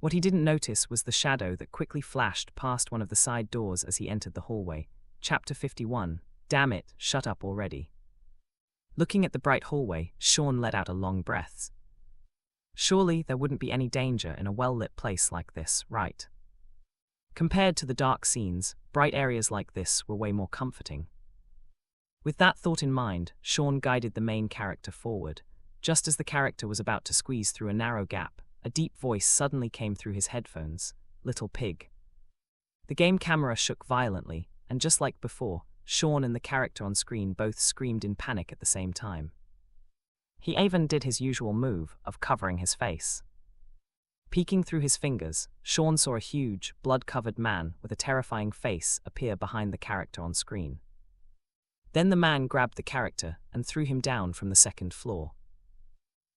What he didn't notice was the shadow that quickly flashed past one of the side doors as he entered the hallway. Chapter 51. Damn it, shut up already. Looking at the bright hallway, Sean let out a long breath. Surely there wouldn't be any danger in a well-lit place like this, right? Compared to the dark scenes, bright areas like this were way more comforting. With that thought in mind, Sean guided the main character forward. Just as the character was about to squeeze through a narrow gap, a deep voice suddenly came through his headphones. Little pig. The game camera shook violently, and just like before, Sean and the character on screen both screamed in panic at the same time. He even did his usual move of covering his face. Peeking through his fingers, Sean saw a huge, blood-covered man with a terrifying face appear behind the character on screen. Then the man grabbed the character and threw him down from the second floor.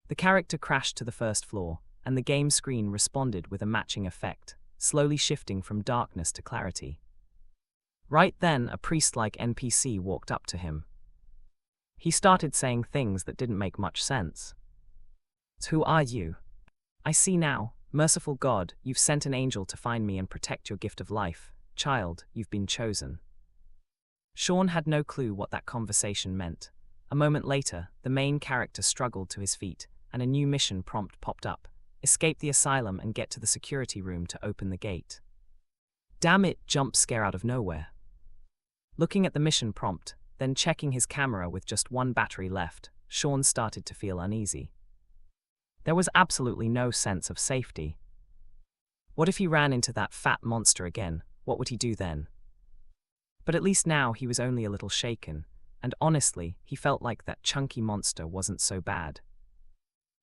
The character crashed to the first floor, and the game screen responded with a matching effect, slowly shifting from darkness to clarity. Right then, a priest-like NPC walked up to him. He started saying things that didn't make much sense. "Who are you? I see now. Merciful God, you've sent an angel to find me and protect your gift of life. Child, you've been chosen." Sean had no clue what that conversation meant. A moment later, the main character struggled to his feet, and a new mission prompt popped up. Escape the asylum and get to the security room to open the gate. Damn it, jump scare out of nowhere. Looking at the mission prompt, then checking his camera with just one battery left, Sean started to feel uneasy. There was absolutely no sense of safety. What if he ran into that fat monster again? What would he do then? But at least now he was only a little shaken, and honestly, he felt like that chunky monster wasn't so bad.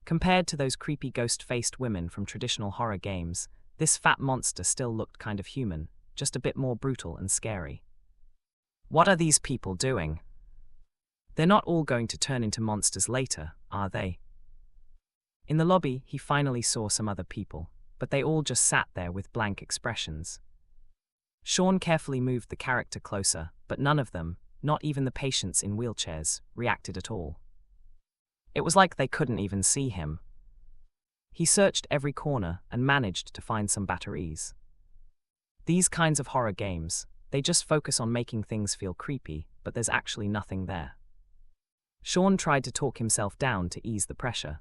Compared to those creepy ghost-faced women from traditional horror games, this fat monster still looked kind of human, just a bit more brutal and scary. What are these people doing? They're not all going to turn into monsters later, are they? In the lobby, he finally saw some other people, but they all just sat there with blank expressions. Sean carefully moved the character closer, but none of them, not even the patients in wheelchairs, reacted at all. It was like they couldn't even see him. He searched every corner and managed to find some batteries. These kinds of horror games, they just focus on making things feel creepy, but there's actually nothing there. Sean tried to talk himself down to ease the pressure.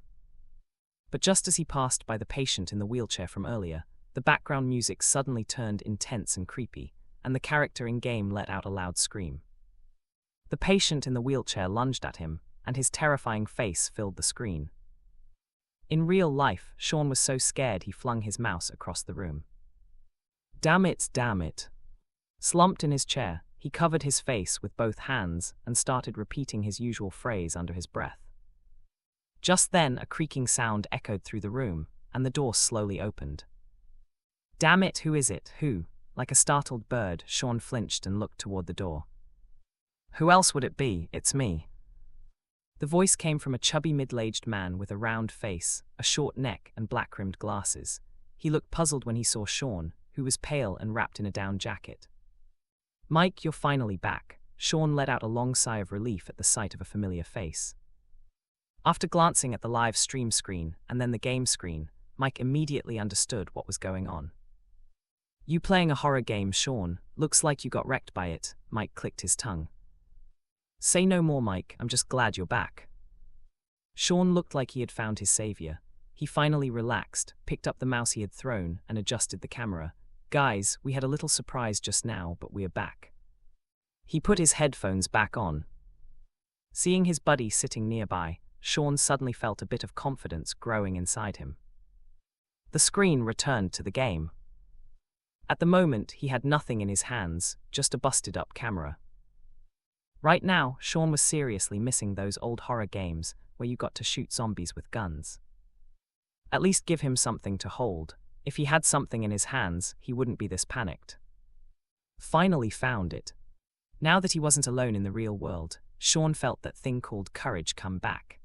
But just as he passed by the patient in the wheelchair from earlier, the background music suddenly turned intense and creepy, and the character in-game let out a loud scream. The patient in the wheelchair lunged at him, and his terrifying face filled the screen. In real life, Sean was so scared he flung his mouse across the room. Damn it, damn it. Slumped in his chair, he covered his face with both hands and started repeating his usual phrase under his breath. Just then, a creaking sound echoed through the room, and the door slowly opened. Damn it, who is it, who? Like a startled bird, Sean flinched and looked toward the door. Who else would it be? It's me. The voice came from a chubby middle-aged man with a round face, a short neck and black-rimmed glasses. He looked puzzled when he saw Sean, who was pale and wrapped in a down jacket. Mike, you're finally back. Sean let out a long sigh of relief at the sight of a familiar face. After glancing at the live stream screen and then the game screen, Mike immediately understood what was going on. You playing a horror game, Sean? Looks like you got wrecked by it. Mike clicked his tongue. Say no more, Mike. I'm just glad you're back. Sean looked like he had found his savior. He finally relaxed, picked up the mouse he had thrown, and adjusted the camera. Guys, we had a little surprise just now, but we are back. He put his headphones back on. Seeing his buddy sitting nearby, Sean suddenly felt a bit of confidence growing inside him. The screen returned to the game. At the moment, he had nothing in his hands, just a busted-up camera. Right now, Sean was seriously missing those old horror games where you got to shoot zombies with guns. At least give him something to hold. If he had something in his hands, he wouldn't be this panicked. Finally found it. Now that he wasn't alone in the real world, Sean felt that thing called courage come back.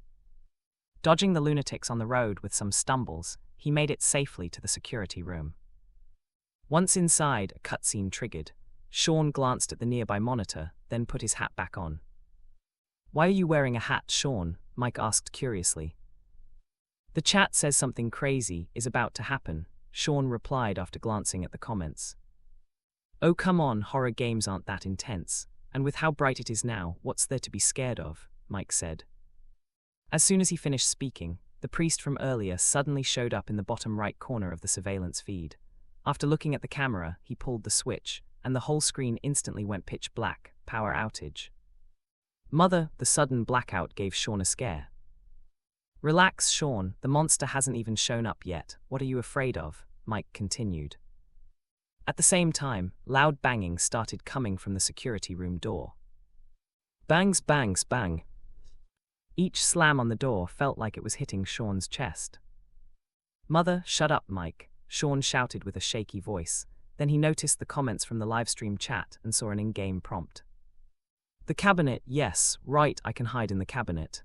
Dodging the lunatics on the road with some stumbles, he made it safely to the security room. Once inside, a cutscene triggered. Sean glanced at the nearby monitor, then put his hat back on. Why are you wearing a hat, Sean? Mike asked curiously. The chat says something crazy is about to happen, Sean replied after glancing at the comments. Oh come on, horror games aren't that intense, and with how bright it is now, what's there to be scared of, Mike said. As soon as he finished speaking, the priest from earlier suddenly showed up in the bottom right corner of the surveillance feed. After looking at the camera, he pulled the switch, and the whole screen instantly went pitch black, power outage. Mother, the sudden blackout gave Sean a scare. Relax, Sean, the monster hasn't even shown up yet, what are you afraid of? Mike continued. At the same time, loud banging started coming from the security room door. Bangs, bangs, bang. Each slam on the door felt like it was hitting Sean's chest. Mother, shut up, Mike, Sean shouted with a shaky voice. Then he noticed the comments from the livestream chat and saw an in-game prompt. The cabinet, yes, right, I can hide in the cabinet.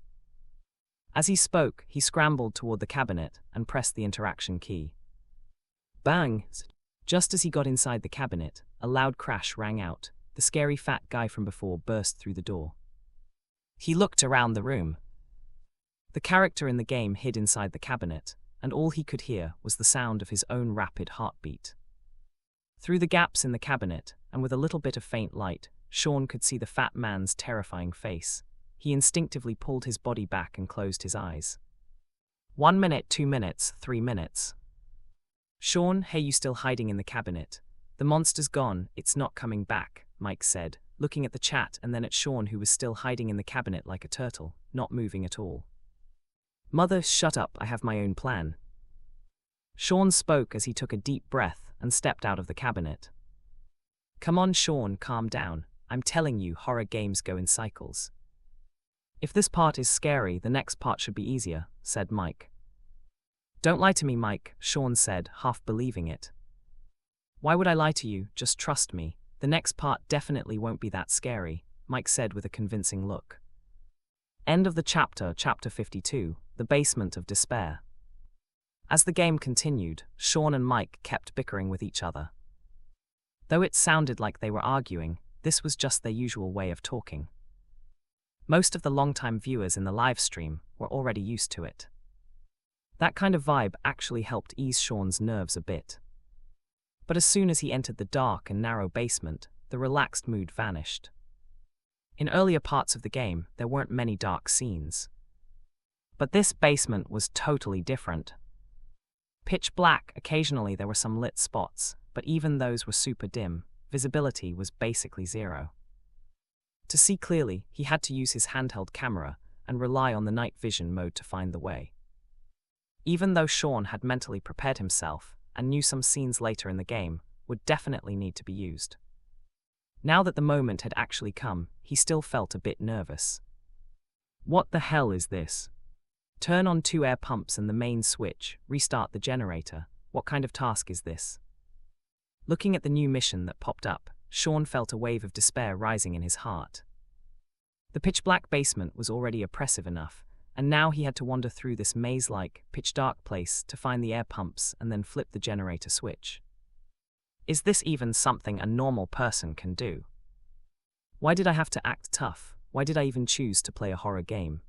As he spoke, he scrambled toward the cabinet and pressed the interaction key. Bang! Just as he got inside the cabinet, a loud crash rang out. The scary fat guy from before burst through the door. He looked around the room. The character in the game hid inside the cabinet, and all he could hear was the sound of his own rapid heartbeat. Through the gaps in the cabinet, and with a little bit of faint light, Sean could see the fat man's terrifying face. He instinctively pulled his body back and closed his eyes. 1 minute, 2 minutes, 3 minutes. Sean, hey, you still hiding in the cabinet? The monster's gone, it's not coming back, Mike said, looking at the chat and then at Sean, who was still hiding in the cabinet like a turtle, not moving at all. Mother, shut up, I have my own plan. Sean spoke as he took a deep breath and stepped out of the cabinet. Come on, Sean, calm down. I'm telling you, horror games go in cycles. If this part is scary, the next part should be easier, said Mike. Don't lie to me, Mike, Sean said, half believing it. Why would I lie to you? Just trust me. The next part definitely won't be that scary, Mike said with a convincing look. End of the chapter, chapter 52, The Basement of Despair. As the game continued, Sean and Mike kept bickering with each other. Though it sounded like they were arguing, this was just their usual way of talking. Most of the longtime viewers in the live stream were already used to it. That kind of vibe actually helped ease Sean's nerves a bit. But as soon as he entered the dark and narrow basement, the relaxed mood vanished. In earlier parts of the game, there weren't many dark scenes. But this basement was totally different. Pitch black, occasionally there were some lit spots, but even those were super dim. Visibility was basically zero. To see clearly, he had to use his handheld camera and rely on the night vision mode to find the way. Even though Sean had mentally prepared himself and knew some scenes later in the game would definitely need to be used. Now that the moment had actually come, he still felt a bit nervous. What the hell is this? Turn on 2 air pumps and the main switch, restart the generator. What kind of task is this? Looking at the new mission that popped up, Sean felt a wave of despair rising in his heart. The pitch-black basement was already oppressive enough, and now he had to wander through this maze-like, pitch-dark place to find the air pumps and then flip the generator switch. Is this even something a normal person can do? Why did I have to act tough? Why did I even choose to play a horror game?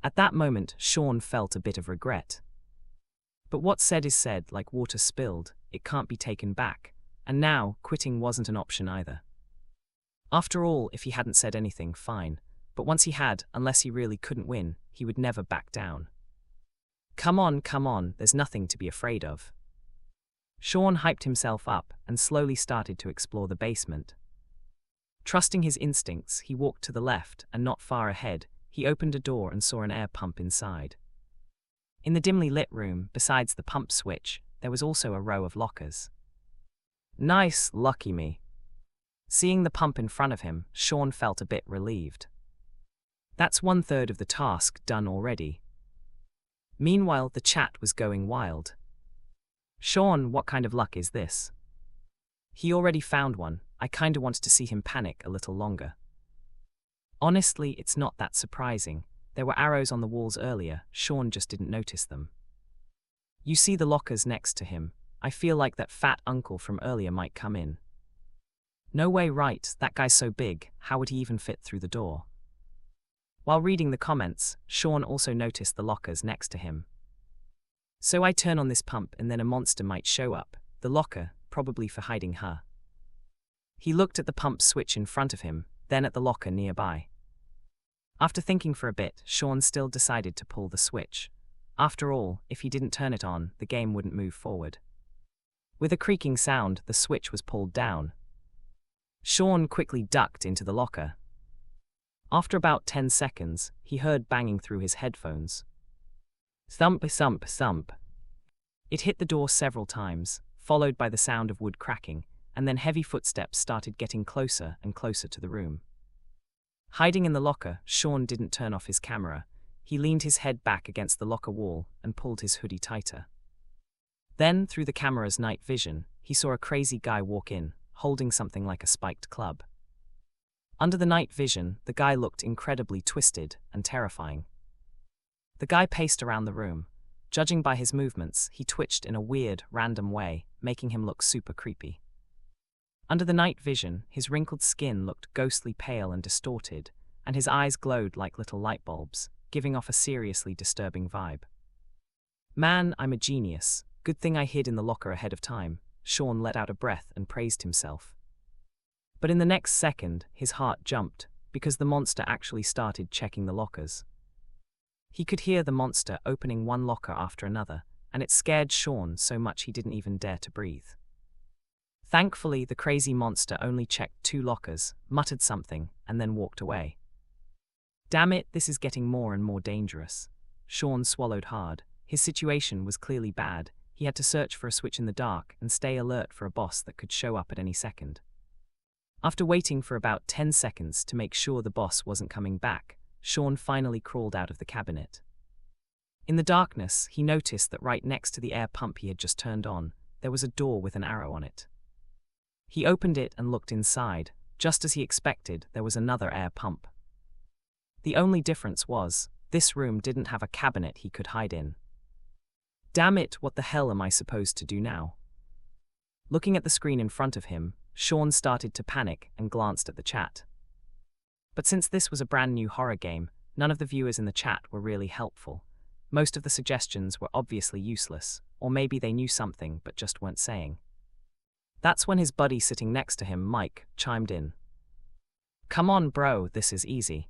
At that moment, Sean felt a bit of regret. But what's said is said, like water spilled, it can't be taken back, and now, quitting wasn't an option either. After all, if he hadn't said anything, fine, but once he had, unless he really couldn't win, he would never back down. Come on, there's nothing to be afraid of. Sean hyped himself up and slowly started to explore the basement. Trusting his instincts, he walked to the left, and not far ahead, he opened a door and saw an air pump inside. In the dimly lit room, besides the pump switch, there was also a row of lockers. Nice, lucky me. Seeing the pump in front of him, Sean felt a bit relieved. That's 1/3 of the task done already. Meanwhile, the chat was going wild. Sean, what kind of luck is this? He already found one. I kinda wanted to see him panic a little longer. Honestly, it's not that surprising. There were arrows on the walls earlier, Sean just didn't notice them. You see the lockers next to him. I feel like that fat uncle from earlier might come in. No way, right, that guy's so big, how would he even fit through the door? While reading the comments, Sean also noticed the lockers next to him. So I turn on this pump and then a monster might show up, the locker, probably for hiding her. He looked at the pump switch in front of him, then at the locker nearby. After thinking for a bit, Sean still decided to pull the switch. After all, if he didn't turn it on, the game wouldn't move forward. With a creaking sound, the switch was pulled down. Sean quickly ducked into the locker. After about 10 seconds, he heard banging through his headphones. Thump, thump, thump. It hit the door several times, followed by the sound of wood cracking, and then heavy footsteps started getting closer and closer to the room. Hiding in the locker, Sean didn't turn off his camera. He leaned his head back against the locker wall and pulled his hoodie tighter. Then, through the camera's night vision, he saw a crazy guy walk in, holding something like a spiked club. Under the night vision, the guy looked incredibly twisted and terrifying. The guy paced around the room. Judging by his movements, he twitched in a weird, random way, making him look super creepy. Under the night vision, his wrinkled skin looked ghostly pale and distorted, and his eyes glowed like little light bulbs, giving off a seriously disturbing vibe. Man, I'm a genius. Good thing I hid in the locker ahead of time. Sean let out a breath and praised himself. But in the next second, his heart jumped, because the monster actually started checking the lockers. He could hear the monster opening one locker after another, and it scared Sean so much he didn't even dare to breathe. Thankfully, the crazy monster only checked 2 lockers, muttered something, and then walked away. Damn it, this is getting more and more dangerous. Sean swallowed hard. His situation was clearly bad. He had to search for a switch in the dark and stay alert for a boss that could show up at any second. After waiting for about 10 seconds to make sure the boss wasn't coming back, Sean finally crawled out of the cabinet. In the darkness, he noticed that right next to the air pump he had just turned on, there was a door with an arrow on it. He opened it and looked inside. Just as he expected, there was another air pump. The only difference was, this room didn't have a cabinet he could hide in. Damn it, what the hell am I supposed to do now? Looking at the screen in front of him, Sean started to panic and glanced at the chat. But since this was a brand new horror game, none of the viewers in the chat were really helpful. Most of the suggestions were obviously useless, or maybe they knew something but just weren't saying. That's when his buddy sitting next to him, Mike, chimed in. Come on, bro, this is easy.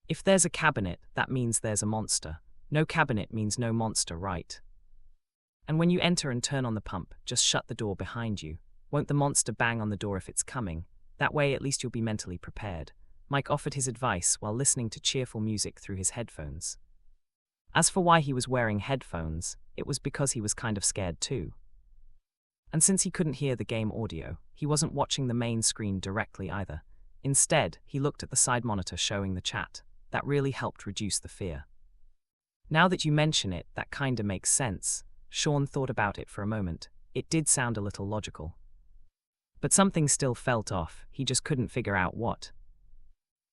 If there's a cabinet, that means there's a monster. No cabinet means no monster, right? And when you enter and turn on the pump, just shut the door behind you. Won't the monster bang on the door if it's coming? That way at least you'll be mentally prepared. Mike offered his advice while listening to cheerful music through his headphones. As for why he was wearing headphones, it was because he was kind of scared too. And since he couldn't hear the game audio, he wasn't watching the main screen directly either. Instead, he looked at the side monitor showing the chat. That really helped reduce the fear. Now that you mention it, that kinda makes sense. Sean thought about it for a moment. It did sound a little logical. But something still felt off, he just couldn't figure out what.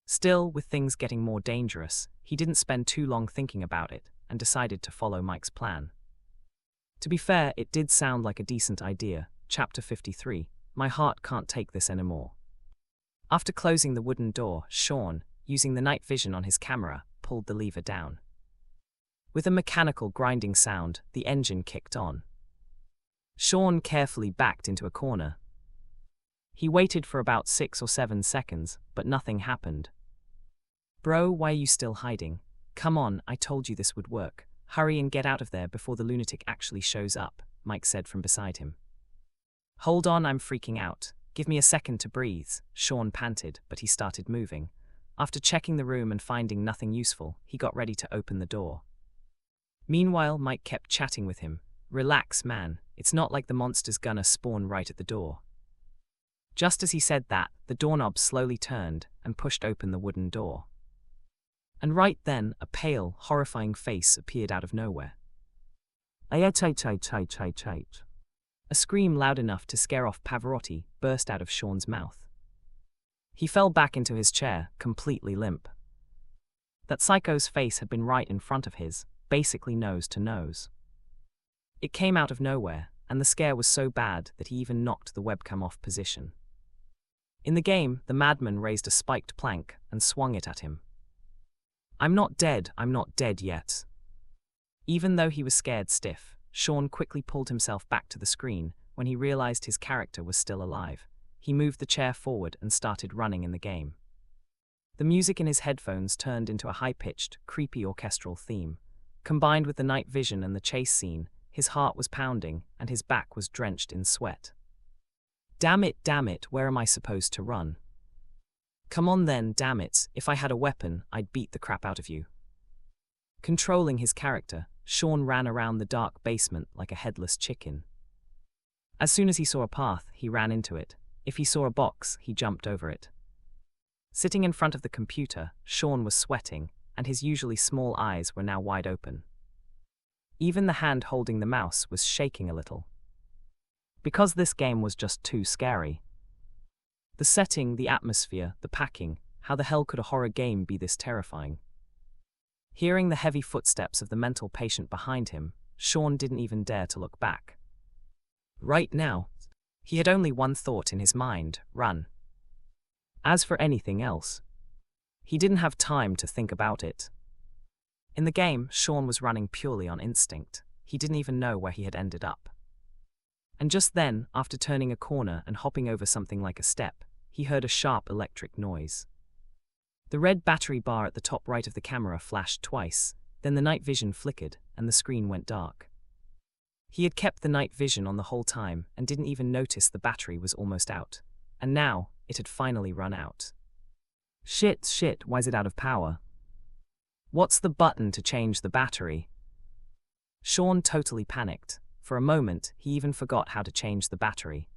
Still, with things getting more dangerous, he didn't spend too long thinking about it, and decided to follow Mike's plan. To be fair, it did sound like a decent idea. Chapter 53, My Heart Can't Take This Anymore. After closing the wooden door, Sean, using the night vision on his camera, pulled the lever down. With a mechanical grinding sound, the engine kicked on. Sean carefully backed into a corner. He waited for about 6 or 7 seconds, but nothing happened. Bro, why are you still hiding? Come on, I told you this would work. Hurry and get out of there before the lunatic actually shows up, Mike said from beside him. Hold on, I'm freaking out. Give me a second to breathe, Sean panted, but he started moving. After checking the room and finding nothing useful, he got ready to open the door. Meanwhile, Mike kept chatting with him. Relax, man, it's not like the monster's gonna spawn right at the door. Just as he said that, the doorknob slowly turned and pushed open the wooden door. And right then, a pale, horrifying face appeared out of nowhere. A scream loud enough to scare off Pavarotti burst out of Sean's mouth. He fell back into his chair, completely limp. That psycho's face had been right in front of his, basically nose to nose. It came out of nowhere, and the scare was so bad that he even knocked the webcam off position. In the game, the madman raised a spiked plank and swung it at him. I'm not dead yet. Even though he was scared stiff, Sean quickly pulled himself back to the screen when he realized his character was still alive. He moved the chair forward and started running in the game. The music in his headphones turned into a high-pitched, creepy orchestral theme. Combined with the night vision and the chase scene, his heart was pounding and his back was drenched in sweat. Damn it, where am I supposed to run? Come on then, damn it, if I had a weapon, I'd beat the crap out of you. Controlling his character, Sean ran around the dark basement like a headless chicken. As soon as he saw a path, he ran into it. If he saw a box, he jumped over it. Sitting in front of the computer, Sean was sweating, and his usually small eyes were now wide open. Even the hand holding the mouse was shaking a little. Because this game was just too scary. The setting, the atmosphere, the packing, how the hell could a horror game be this terrifying? Hearing the heavy footsteps of the mental patient behind him, Sean didn't even dare to look back. Right now, he had only one thought in his mind: run. As for anything else, he didn't have time to think about it. In the game, Sean was running purely on instinct. He didn't even know where he had ended up. And just then, after turning a corner and hopping over something like a step, he heard a sharp electric noise. The red battery bar at the top right of the camera flashed twice, then the night vision flickered and the screen went dark. He had kept the night vision on the whole time and didn't even notice the battery was almost out. And now, it had finally run out. Shit, why's it out of power? What's the button to change the battery? Sean totally panicked. For a moment, he even forgot how to change the battery.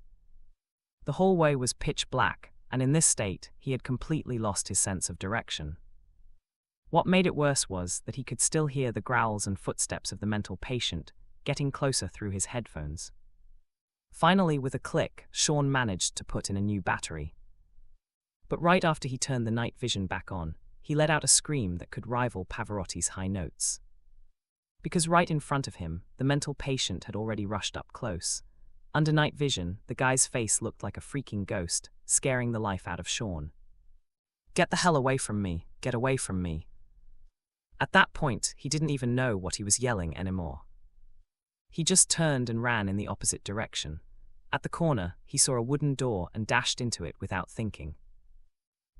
The hallway was pitch black, and in this state, he had completely lost his sense of direction. What made it worse was that he could still hear the growls and footsteps of the mental patient, getting closer through his headphones. Finally, with a click, Sean managed to put in a new battery. But right after he turned the night vision back on, he let out a scream that could rival Pavarotti's high notes. Because right in front of him, the mental patient had already rushed up close. Under night vision, the guy's face looked like a freaking ghost, scaring the life out of Sean. Get the hell away from me, get away from me. At that point, he didn't even know what he was yelling anymore. He just turned and ran in the opposite direction. At the corner, he saw a wooden door and dashed into it without thinking.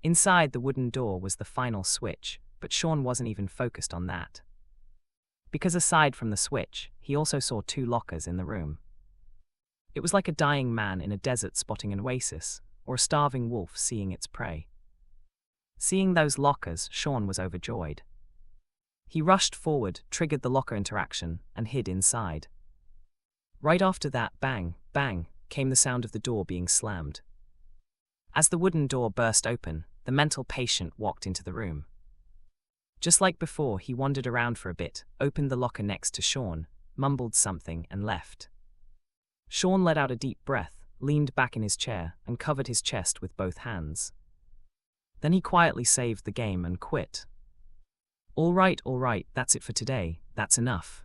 Inside the wooden door was the final switch, but Sean wasn't even focused on that. Because aside from the switch, he also saw 2 lockers in the room. It was like a dying man in a desert spotting an oasis, or a starving wolf seeing its prey. Seeing those lockers, Sean was overjoyed. He rushed forward, triggered the locker interaction, and hid inside. Right after that, bang, bang, came the sound of the door being slammed. As the wooden door burst open, the mental patient walked into the room. Just like before, he wandered around for a bit, opened the locker next to Sean, mumbled something, and left. Sean let out a deep breath, leaned back in his chair, and covered his chest with both hands. Then he quietly saved the game and quit. All right, that's it for today, that's enough.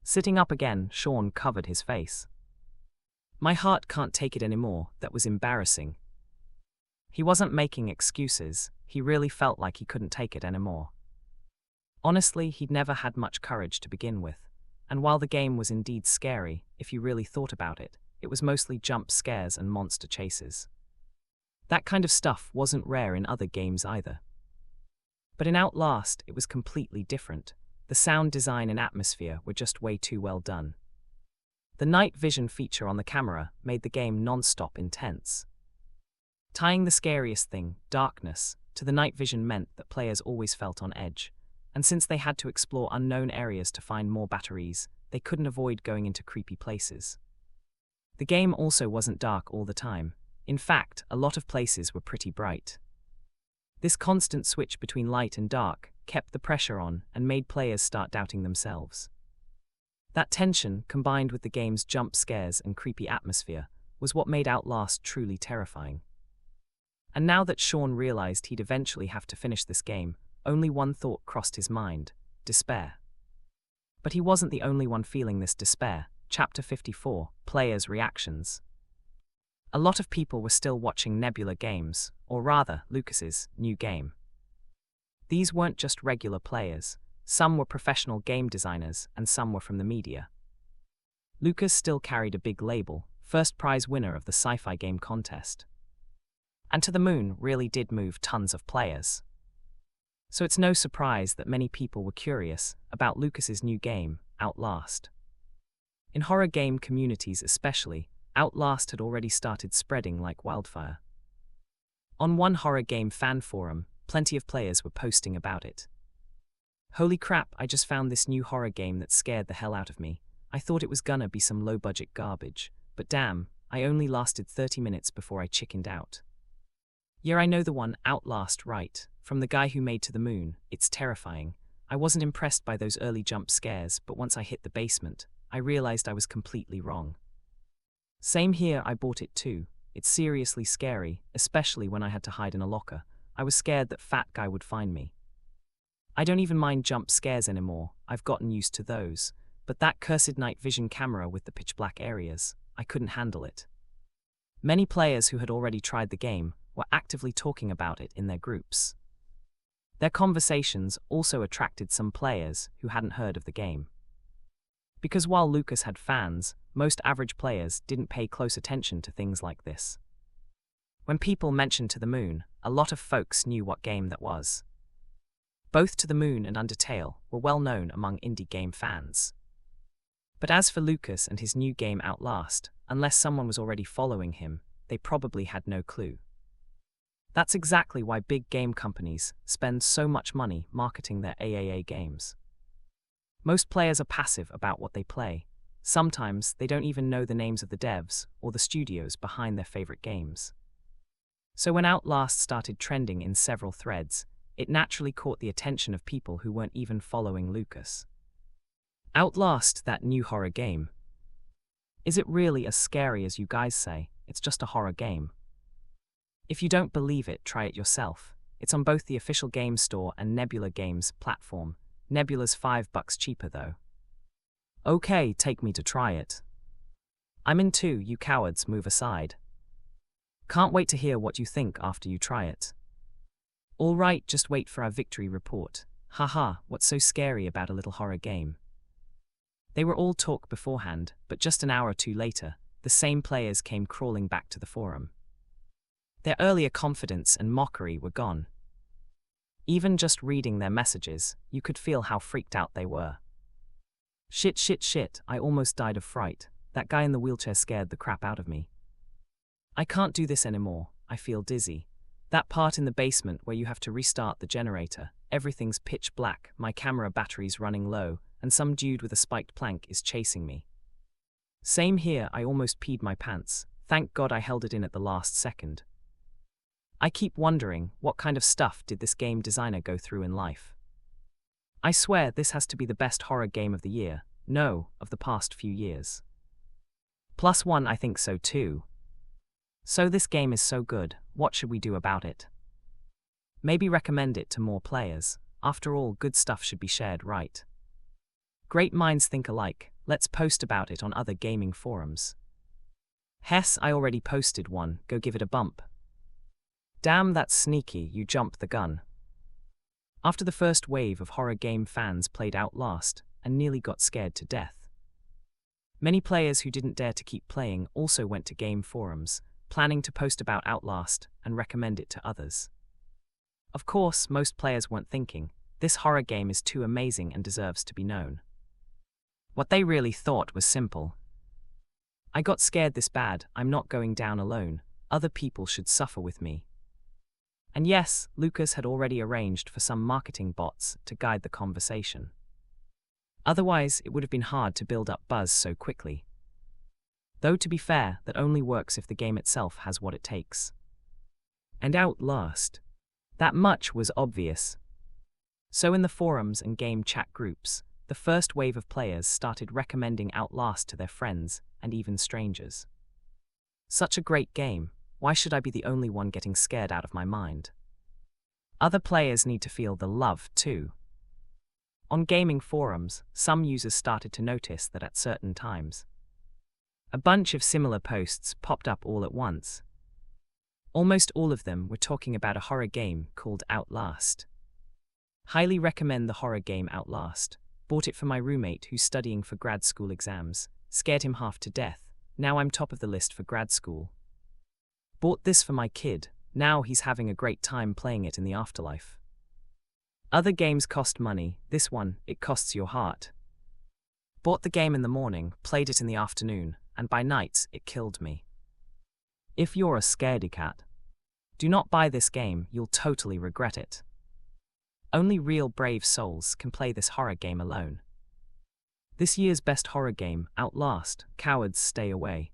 Sitting up again, Sean covered his face. My heart can't take it anymore, that was embarrassing. He wasn't making excuses, he really felt like he couldn't take it anymore. Honestly, he'd never had much courage to begin with, and while the game was indeed scary, if you really thought about it, it was mostly jump scares and monster chases. That kind of stuff wasn't rare in other games either. But in Outlast, it was completely different. The sound design and atmosphere were just way too well done. The night vision feature on the camera made the game non-stop intense. Tying the scariest thing, darkness, to the night vision meant that players always felt on edge, and since they had to explore unknown areas to find more batteries, they couldn't avoid going into creepy places. The game also wasn't dark all the time. In fact, a lot of places were pretty bright. This constant switch between light and dark kept the pressure on and made players start doubting themselves. That tension, combined with the game's jump scares and creepy atmosphere, was what made Outlast truly terrifying. And now that Sean realized he'd eventually have to finish this game, only one thought crossed his mind: despair. But he wasn't the only one feeling this despair. Chapter 54, Players' Reactions. A lot of people were still watching Nebula Games, or rather, Lucas's new game. These weren't just regular players. Some were professional game designers, and some were from the media. Lucas still carried a big label, first prize winner of the sci-fi game contest. And To the Moon really did move tons of players. So it's no surprise that many people were curious about Lucas's new game, Outlast. In horror game communities especially, Outlast had already started spreading like wildfire. On one horror game fan forum, plenty of players were posting about it. "Holy crap, I just found this new horror game that scared the hell out of me. I thought it was gonna be some low-budget garbage, but damn, I only lasted 30 minutes before I chickened out. Yeah, I know the one, Outlast, right? From the guy who made To the Moon. It's terrifying. I wasn't impressed by those early jump scares, but once I hit the basement, I realized I was completely wrong. Same here, I bought it too. It's seriously scary, especially when I had to hide in a locker. I was scared that fat guy would find me. I don't even mind jump scares anymore, I've gotten used to those. But that cursed night vision camera with the pitch black areas, I couldn't handle it." Many players who had already tried the game were actively talking about it in their groups. Their conversations also attracted some players who hadn't heard of the game. Because while Lucas had fans, most average players didn't pay close attention to things like this. When people mentioned To the Moon, a lot of folks knew what game that was. Both To the Moon and Undertale were well known among indie game fans. But as for Lucas and his new game Outlast, unless someone was already following him, they probably had no clue. That's exactly why big game companies spend so much money marketing their AAA games. Most players are passive about what they play. Sometimes they don't even know the names of the devs or the studios behind their favorite games. So when Outlast started trending in several threads, it naturally caught the attention of people who weren't even following Lucas. Outlast, that new horror game. Is it really as scary as you guys say? It's just a horror game. If you don't believe it, try it yourself. It's on both the official game store and Nebula Games platform. Nebula's $5 cheaper though. Okay, take me to try it. I'm in too, you cowards, move aside. Can't wait to hear what you think after you try it. Alright, just wait for our victory report. Haha, what's so scary about a little horror game? They were all talk beforehand, but just an hour or two later, the same players came crawling back to the forum. Their earlier confidence and mockery were gone. Even just reading their messages, you could feel how freaked out they were. Shit, I almost died of fright. That guy in the wheelchair scared the crap out of me. I can't do this anymore, I feel dizzy. That part in the basement where you have to restart the generator, everything's pitch black, my camera battery's running low, and some dude with a spiked plank is chasing me. Same here, I almost peed my pants. Thank God I held it in at the last second. I keep wondering, what kind of stuff did this game designer go through in life? I swear this has to be the best horror game of the year, no, of the past few years. +1, I think so too. So this game is so good, what should we do about it? Maybe recommend it to more players. After all, good stuff should be shared, right? Great minds think alike, let's post about it on other gaming forums. Hess, I already posted one, go give it a bump. Damn, that's sneaky, you jumped the gun. After the first wave of horror game fans played Outlast and nearly got scared to death. Many players who didn't dare to keep playing also went to game forums, planning to post about Outlast and recommend it to others. Of course, most players weren't thinking, this horror game is too amazing and deserves to be known. What they really thought was simple. I got scared this bad, I'm not going down alone, other people should suffer with me. And yes, Lucas had already arranged for some marketing bots to guide the conversation. Otherwise, it would have been hard to build up buzz so quickly. Though to be fair, that only works if the game itself has what it takes. And Outlast. That much was obvious. So in the forums and game chat groups, the first wave of players started recommending Outlast to their friends and even strangers. Such a great game, why should I be the only one getting scared out of my mind? Other players need to feel the love too. On gaming forums, some users started to notice that at certain times, a bunch of similar posts popped up all at once. Almost all of them were talking about a horror game called Outlast. Highly recommend the horror game Outlast. Bought it for my roommate who's studying for grad school exams. Scared him half to death. Now I'm top of the list for grad school. Bought this for my kid. Now he's having a great time playing it in the afterlife. Other games cost money. This one, it costs your heart. Bought the game in the morning, played it in the afternoon, and by night, it killed me. If you're a scaredy cat, do not buy this game, you'll totally regret it. Only real brave souls can play this horror game alone. This year's best horror game, Outlast, cowards stay away.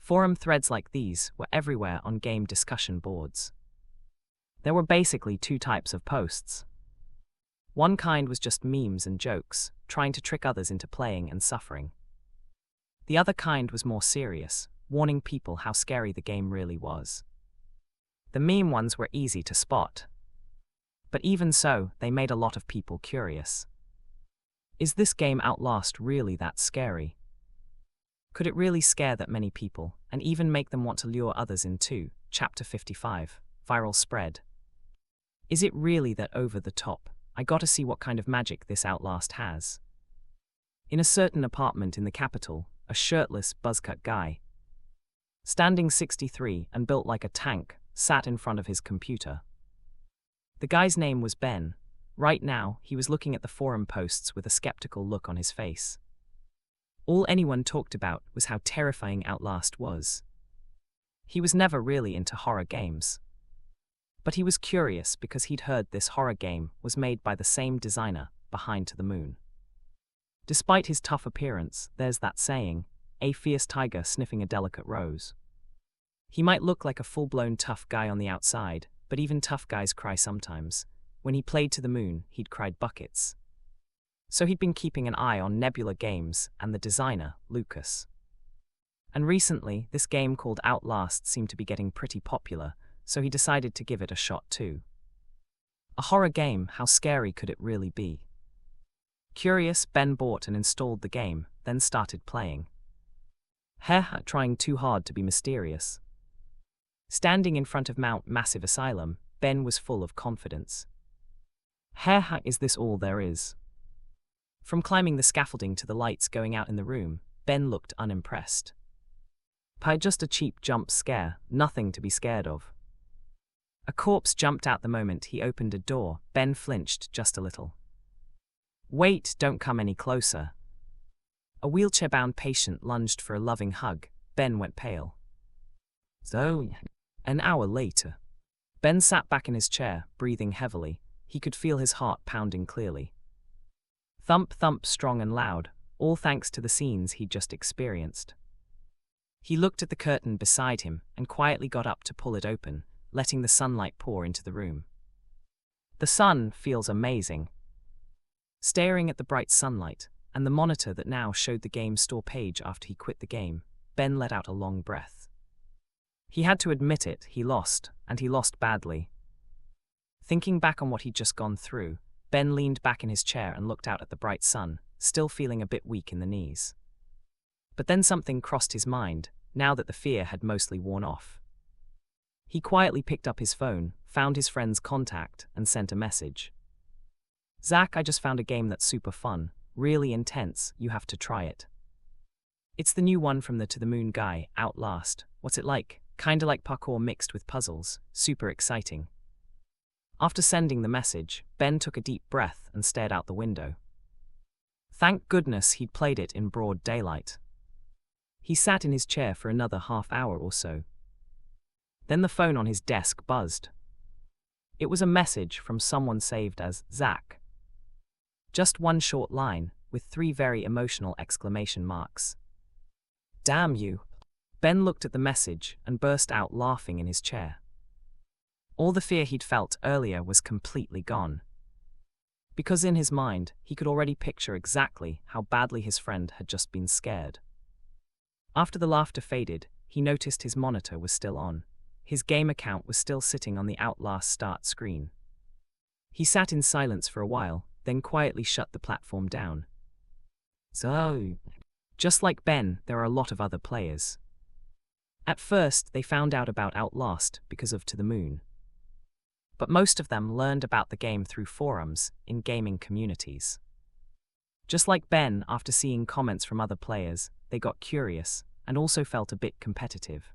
Forum threads like these were everywhere on game discussion boards. There were basically two types of posts. One kind was just memes and jokes, trying to trick others into playing and suffering. The other kind was more serious, warning people how scary the game really was. The meme ones were easy to spot. But even so, they made a lot of people curious. Is this game Outlast really that scary? Could it really scare that many people, and even make them want to lure others in too? Chapter 55, Viral Spread. Is it really that over the top? I gotta see what kind of magic this Outlast has. In a certain apartment in the capital, a shirtless, buzzcut guy, standing 63 and built like a tank, sat in front of his computer. The guy's name was Ben. Right now, he was looking at the forum posts with a skeptical look on his face. All anyone talked about was how terrifying Outlast was. He was never really into horror games. But he was curious because he'd heard this horror game was made by the same designer behind To the Moon. Despite his tough appearance, there's that saying, a fierce tiger sniffing a delicate rose. He might look like a full-blown tough guy on the outside, but even tough guys cry sometimes. When he played To the Moon, he'd cried buckets. So he'd been keeping an eye on Nebula Games and the designer, Lucas. And recently, this game called Outlast seemed to be getting pretty popular, so he decided to give it a shot too. A horror game, how scary could it really be? Curious, Ben bought and installed the game, then started playing. Trying too hard to be mysterious. Standing in front of Mount Massive Asylum, Ben was full of confidence. Is this all there is? From climbing the scaffolding to the lights going out in the room, Ben looked unimpressed. Just a cheap jump scare, nothing to be scared of. A corpse jumped out the moment he opened a door. Ben flinched just a little. Wait, don't come any closer. A wheelchair-bound patient lunged for a loving hug. Ben went pale. So, an hour later, Ben sat back in his chair, breathing heavily. He could feel his heart pounding clearly. Thump, thump, strong and loud, all thanks to the scenes he'd just experienced. He looked at the curtain beside him and quietly got up to pull it open, letting the sunlight pour into the room. The sun feels amazing. Staring at the bright sunlight, and the monitor that now showed the game store page after he quit the game, Ben let out a long breath. He had to admit it, he lost, and he lost badly. Thinking back on what he'd just gone through, Ben leaned back in his chair and looked out at the bright sun, still feeling a bit weak in the knees. But then something crossed his mind, now that the fear had mostly worn off. He quietly picked up his phone, found his friend's contact, and sent a message. Zach, I just found a game that's super fun, really intense, you have to try it. It's the new one from the To the Moon guy, Outlast. What's it like? Kinda like parkour mixed with puzzles, super exciting. After sending the message, Ben took a deep breath and stared out the window. Thank goodness he'd played it in broad daylight. He sat in his chair for another half hour or so. Then the phone on his desk buzzed. It was a message from someone saved as Zach. Just one short line, with 3 very emotional exclamation marks. Damn you! Ben looked at the message and burst out laughing in his chair. All the fear he'd felt earlier was completely gone. Because in his mind, he could already picture exactly how badly his friend had just been scared. After the laughter faded, he noticed his monitor was still on. His game account was still sitting on the Outlast start screen. He sat in silence for a while, then quietly shut the platform down. So, just like Ben, there are a lot of other players. At first, they found out about Outlast because of To the Moon. But most of them learned about the game through forums, in gaming communities. Just like Ben, after seeing comments from other players, they got curious, and also felt a bit competitive.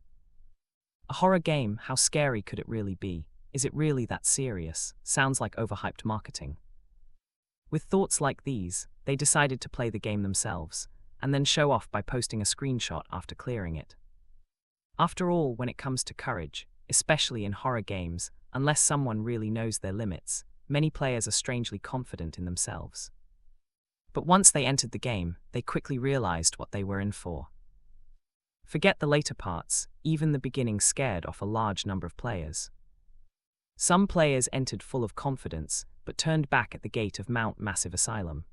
A horror game, how scary could it really be? Is it really that serious? Sounds like overhyped marketing. With thoughts like these, they decided to play the game themselves, and then show off by posting a screenshot after clearing it. After all, when it comes to courage, especially in horror games, unless someone really knows their limits, many players are strangely confident in themselves. But once they entered the game, they quickly realized what they were in for. Forget the later parts, even the beginning scared off a large number of players. Some players entered full of confidence, but turned back at the gate of Mount Massive Asylum.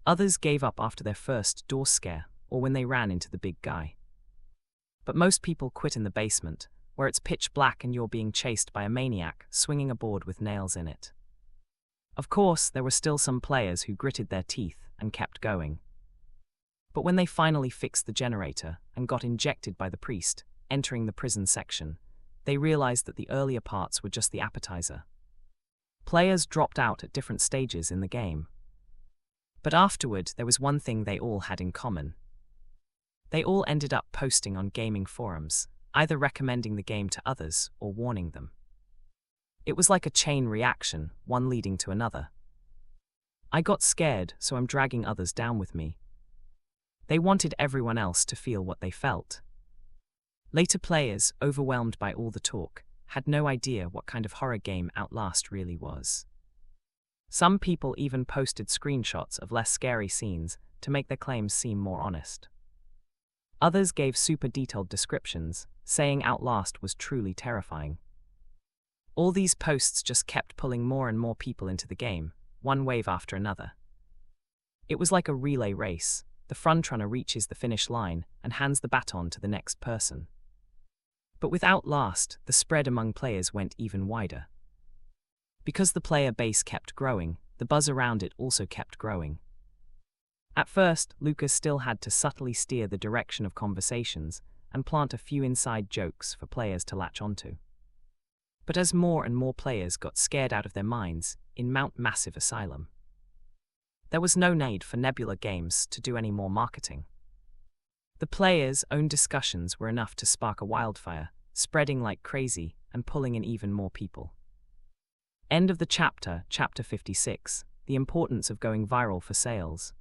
Others gave up after their first door scare, or when they ran into the big guy. But most people quit in the basement, where it's pitch black and you're being chased by a maniac swinging a board with nails in it. Of course, there were still some players who gritted their teeth and kept going. But when they finally fixed the generator and got injected by the priest, entering the prison section, they realized that the earlier parts were just the appetizer. Players dropped out at different stages in the game. But afterward, there was one thing they all had in common. They all ended up posting on gaming forums, either recommending the game to others or warning them. It was like a chain reaction, one leading to another. I got scared, so I'm dragging others down with me. They wanted everyone else to feel what they felt. Later players, overwhelmed by all the talk, had no idea what kind of horror game Outlast really was. Some people even posted screenshots of less scary scenes to make their claims seem more honest. Others gave super detailed descriptions, saying Outlast was truly terrifying. All these posts just kept pulling more and more people into the game, one wave after another. It was like a relay race. The frontrunner reaches the finish line and hands the baton to the next person. But with Outlast, the spread among players went even wider. Because the player base kept growing, the buzz around it also kept growing. At first, Lucas still had to subtly steer the direction of conversations and plant a few inside jokes for players to latch onto. But as more and more players got scared out of their minds in Mount Massive Asylum, there was no need for Nebula Games to do any more marketing. The players' own discussions were enough to spark a wildfire, spreading like crazy and pulling in even more people. End of the chapter, Chapter 56, The Importance of Going Viral for Sales.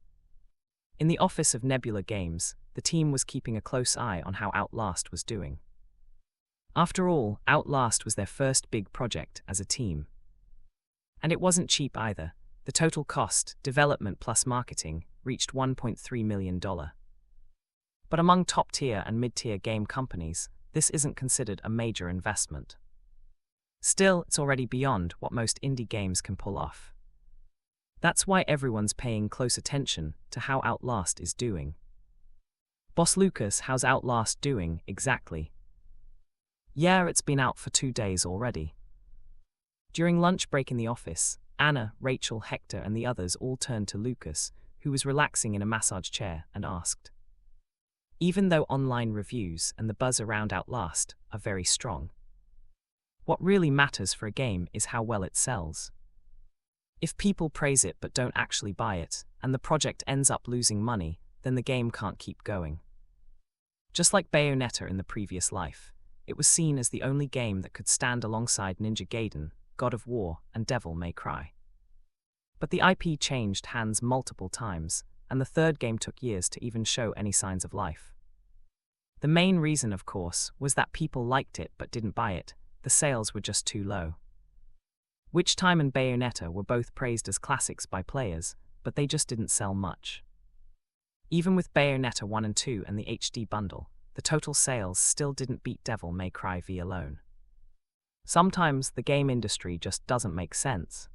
In the office of Nebula Games, the team was keeping a close eye on how Outlast was doing. After all, Outlast was their first big project as a team. And it wasn't cheap either. The total cost, development plus marketing, reached $1.3 million. But among top-tier and mid-tier game companies, this isn't considered a major investment. Still, it's already beyond what most indie games can pull off. That's why everyone's paying close attention to how Outlast is doing. Boss Lucas, how's Outlast doing, exactly? Yeah, it's been out for 2 days already. During lunch break in the office, Anna, Rachel, Hector, and the others all turned to Lucas, who was relaxing in a massage chair, and asked. Even though online reviews and the buzz around Outlast are very strong, what really matters for a game is how well it sells. If people praise it but don't actually buy it, and the project ends up losing money, then the game can't keep going. Just like Bayonetta in the previous life, it was seen as the only game that could stand alongside Ninja Gaiden, God of War, and Devil May Cry. But the IP changed hands multiple times, and the third game took years to even show any signs of life. The main reason, of course, was that people liked it but didn't buy it. The sales were just too low. Witch Time and Bayonetta were both praised as classics by players, but they just didn't sell much. Even with Bayonetta 1 and 2 and the HD bundle, the total sales still didn't beat Devil May Cry V alone. Sometimes the game industry just doesn't make sense.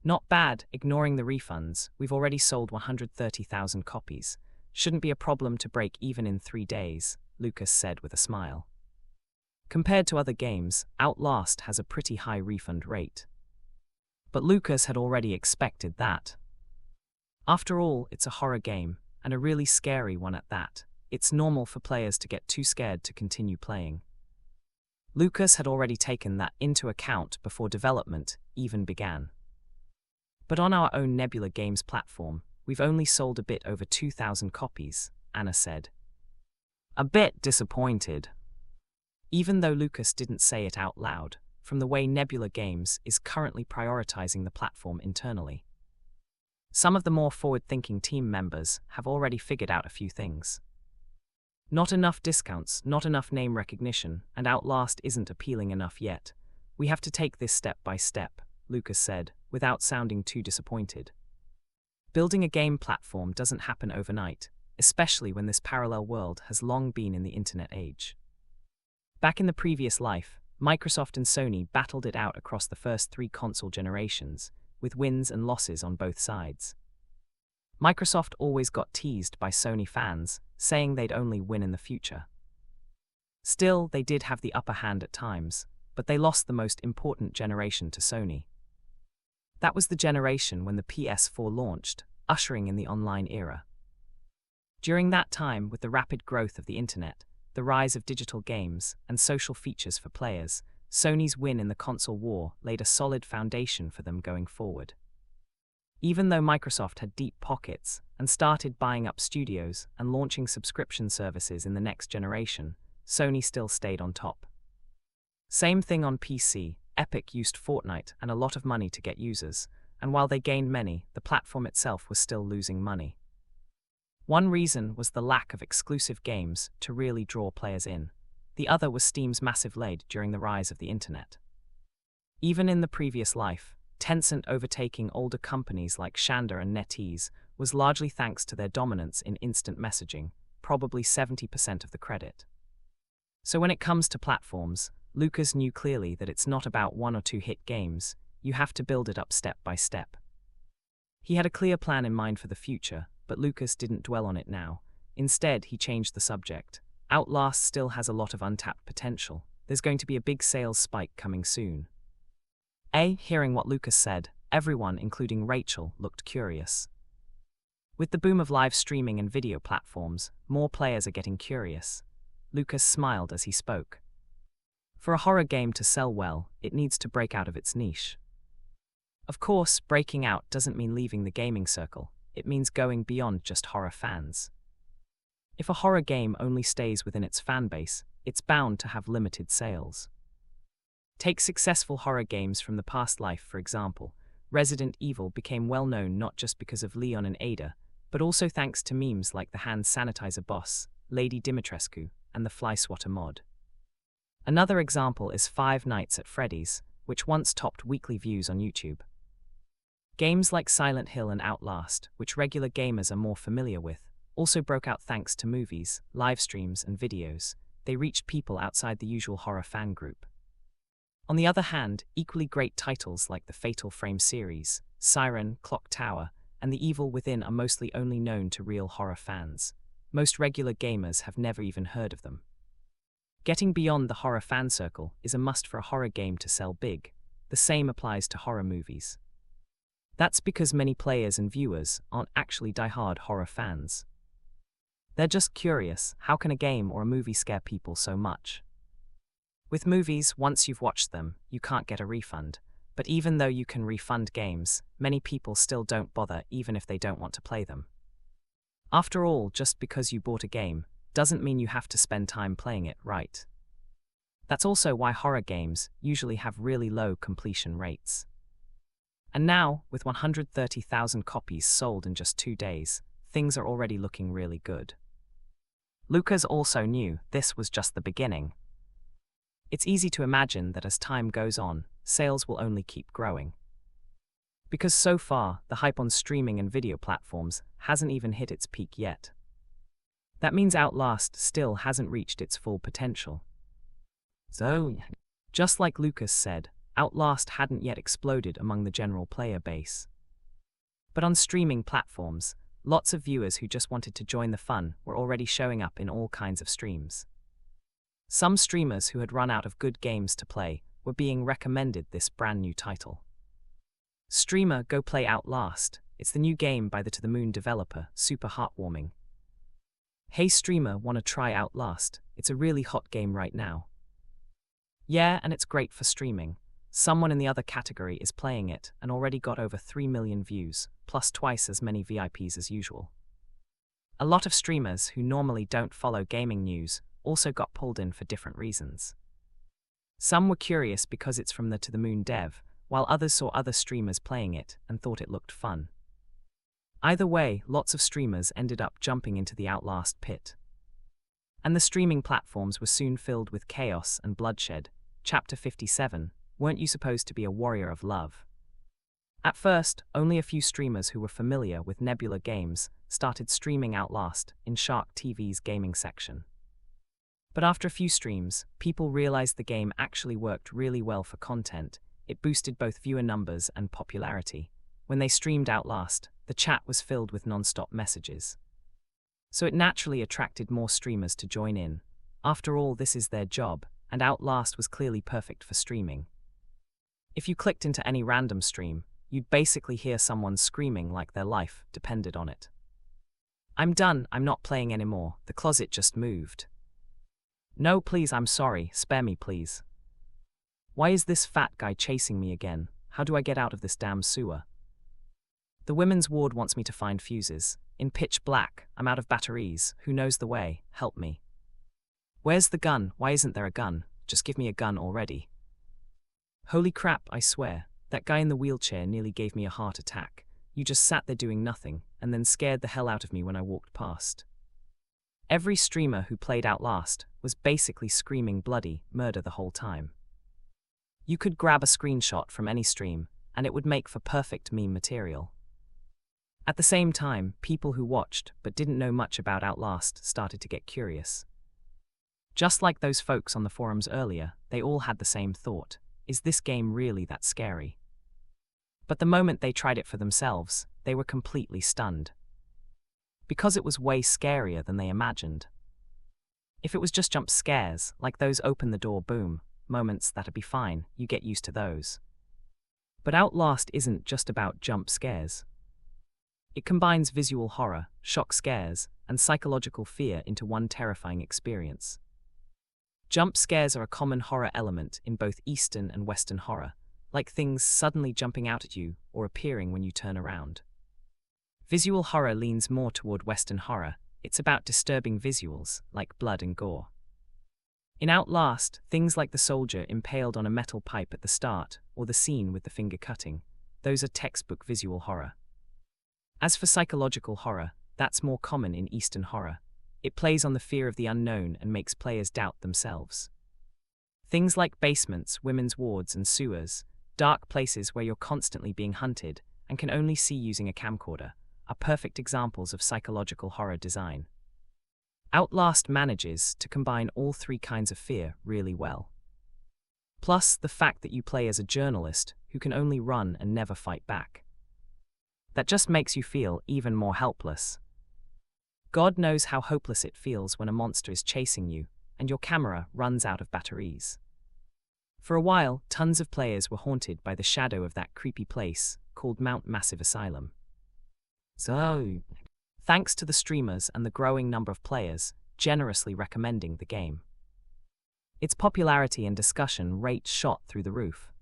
Not bad, ignoring the refunds, we've already sold 130,000 copies. Shouldn't be a problem to break even in 3 days, Lucas said with a smile. Compared to other games, Outlast has a pretty high refund rate. But Lucas had already expected that. After all, it's a horror game, and a really scary one at that. It's normal for players to get too scared to continue playing. Lucas had already taken that into account before development even began. But on our own Nebula Games platform, we've only sold a bit over 2,000 copies, Anna said. A bit disappointed. Even though Lucas didn't say it out loud, from the way Nebula Games is currently prioritizing the platform internally. Some of the more forward-thinking team members have already figured out a few things. Not enough discounts, not enough name recognition, and Outlast isn't appealing enough yet. We have to take this step by step, Lucas said, without sounding too disappointed. Building a game platform doesn't happen overnight, especially when this parallel world has long been in the internet age. Back in the previous life, Microsoft and Sony battled it out across the first 3 console generations, with wins and losses on both sides. Microsoft always got teased by Sony fans, saying they'd only win in the future. Still, they did have the upper hand at times, but they lost the most important generation to Sony. That was the generation when the PS4 launched, ushering in the online era. During that time, with the rapid growth of the internet, the rise of digital games, and social features for players, Sony's win in the console war laid a solid foundation for them going forward. Even though Microsoft had deep pockets and started buying up studios and launching subscription services in the next generation, Sony still stayed on top. Same thing on PC. Epic used Fortnite and a lot of money to get users, and while they gained many, the platform itself was still losing money. One reason was the lack of exclusive games to really draw players in. The other was Steam's massive lead during the rise of the internet. Even in the previous life, Tencent overtaking older companies like Shanda and NetEase was largely thanks to their dominance in instant messaging, probably 70% of the credit. So when it comes to platforms, Lucas knew clearly that it's not about 1 or 2 hit games, you have to build it up step by step. He had a clear plan in mind for the future, but Lucas didn't dwell on it now. Instead, he changed the subject. Outlast still has a lot of untapped potential. There's going to be a big sales spike coming soon. Hearing what Lucas said, everyone, including Rachel, looked curious. With the boom of live streaming and video platforms, more players are getting curious. Lucas smiled as he spoke. For a horror game to sell well, it needs to break out of its niche. Of course, breaking out doesn't mean leaving the gaming circle. It means going beyond just horror fans. If a horror game only stays within its fanbase, it's bound to have limited sales. Take successful horror games from the past life, for example. Resident Evil became well known not just because of Leon and Ada, but also thanks to memes like the hand sanitizer boss, Lady Dimitrescu, and the fly swatter mod. Another example is Five Nights at Freddy's, which once topped weekly views on YouTube. Games like Silent Hill and Outlast, which regular gamers are more familiar with, also broke out thanks to movies, live streams, and videos. They reached people outside the usual horror fan group. On the other hand, equally great titles like the Fatal Frame series, Siren, Clock Tower, and The Evil Within are mostly only known to real horror fans. Most regular gamers have never even heard of them. Getting beyond the horror fan circle is a must for a horror game to sell big. The same applies to horror movies. That's because many players and viewers aren't actually die-hard horror fans. They're just curious, how can a game or a movie scare people so much? With movies, once you've watched them, you can't get a refund. But even though you can refund games, many people still don't bother even if they don't want to play them. After all, just because you bought a game doesn't mean you have to spend time playing it, right? That's also why horror games usually have really low completion rates. And now, with 130,000 copies sold in just 2 days, things are already looking really good. Lucas also knew this was just the beginning. It's easy to imagine that as time goes on, sales will only keep growing. Because so far, the hype on streaming and video platforms hasn't even hit its peak yet. That means Outlast still hasn't reached its full potential. So, just like Lucas said, Outlast hadn't yet exploded among the general player base. But on streaming platforms, lots of viewers who just wanted to join the fun were already showing up in all kinds of streams. Some streamers who had run out of good games to play were being recommended this brand new title. Streamer, go play Outlast. It's the new game by the To The Moon developer, super heartwarming. Hey streamer, wanna try Outlast? It's a really hot game right now. Yeah, and it's great for streaming. Someone in the other category is playing it and already got over 3 million views, plus twice as many VIPs as usual. A lot of streamers who normally don't follow gaming news also got pulled in for different reasons. Some were curious because it's from the To The Moon dev, while others saw other streamers playing it and thought it looked fun. Either way, lots of streamers ended up jumping into the Outlast pit. And the streaming platforms were soon filled with chaos and bloodshed. Chapter 57, Weren't You Supposed to Be a Warrior of Love? At first, only a few streamers who were familiar with Nebula Games started streaming Outlast in Shark TV's gaming section. But after a few streams, people realized the game actually worked really well for content. It boosted both viewer numbers and popularity. When they streamed Outlast, the chat was filled with non-stop messages. So it naturally attracted more streamers to join in. After all, this is their job, and Outlast was clearly perfect for streaming. If you clicked into any random stream, you'd basically hear someone screaming like their life depended on it. I'm done, I'm not playing anymore, the closet just moved. No, please, I'm sorry, spare me, please. Why is this fat guy chasing me again? How do I get out of this damn sewer? The women's ward wants me to find fuses. In pitch black, I'm out of batteries, who knows the way, help me. Where's the gun? Why isn't there a gun? Just give me a gun already. Holy crap, I swear, that guy in the wheelchair nearly gave me a heart attack. You just sat there doing nothing, and then scared the hell out of me when I walked past. Every streamer who played Outlast was basically screaming bloody murder the whole time. You could grab a screenshot from any stream, and it would make for perfect meme material. At the same time, people who watched but didn't know much about Outlast started to get curious. Just like those folks on the forums earlier, they all had the same thought: is this game really that scary? But the moment they tried it for themselves, they were completely stunned. Because it was way scarier than they imagined. If it was just jump scares, like those open the door boom moments, that'd be fine, you get used to those. But Outlast isn't just about jump scares. It combines visual horror, shock scares, and psychological fear into one terrifying experience. Jump scares are a common horror element in both Eastern and Western horror, like things suddenly jumping out at you or appearing when you turn around. Visual horror leans more toward Western horror. It's about disturbing visuals, like blood and gore. In Outlast, things like the soldier impaled on a metal pipe at the start, or the scene with the finger cutting, those are textbook visual horror. As for psychological horror, that's more common in Eastern horror. It plays on the fear of the unknown and makes players doubt themselves. Things like basements, women's wards, and sewers, dark places where you're constantly being hunted and can only see using a camcorder, are perfect examples of psychological horror design. Outlast manages to combine all three kinds of fear really well. Plus, the fact that you play as a journalist who can only run and never fight back. That just makes you feel even more helpless. God knows how hopeless it feels when a monster is chasing you and your camera runs out of batteries. For a while, tons of players were haunted by the shadow of that creepy place called Mount Massive Asylum. So, thanks to the streamers and the growing number of players generously recommending the game. Its popularity and discussion rate shot through the roof.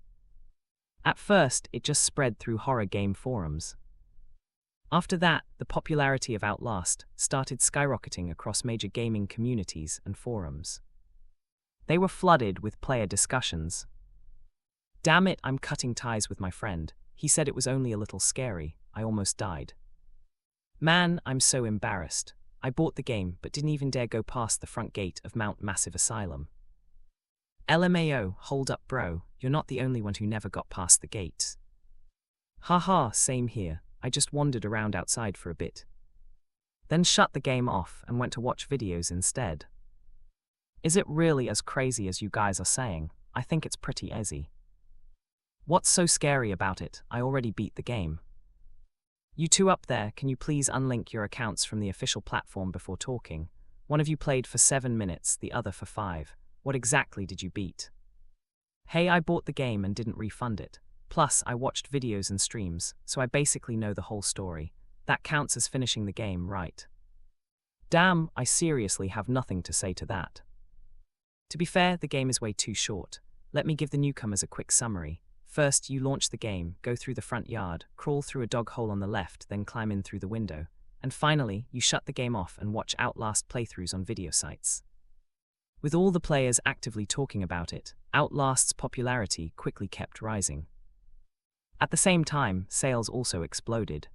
At first, it just spread through horror game forums. After that, the popularity of Outlast started skyrocketing across major gaming communities and forums. They were flooded with player discussions. Damn it, I'm cutting ties with my friend. He said it was only a little scary. I almost died. Man, I'm so embarrassed. I bought the game but didn't even dare go past the front gate of Mount Massive Asylum. LMAO, hold up bro, you're not the only one who never got past the gates. Haha, same here. I just wandered around outside for a bit. Then shut the game off and went to watch videos instead. Is it really as crazy as you guys are saying? I think it's pretty easy. What's so scary about it? I already beat the game. You two up there, can you please unlink your accounts from the official platform before talking? One of you played for 7 minutes, the other for 5. What exactly did you beat? Hey, I bought the game and didn't refund it. Plus, I watched videos and streams, so I basically know the whole story. That counts as finishing the game, right? Damn, I seriously have nothing to say to that. To be fair, the game is way too short. Let me give the newcomers a quick summary. First, you launch the game, go through the front yard, crawl through a dog hole on the left, then climb in through the window. And finally, you shut the game off and watch Outlast playthroughs on video sites. With all the players actively talking about it, Outlast's popularity quickly kept rising. At the same time, sales also exploded.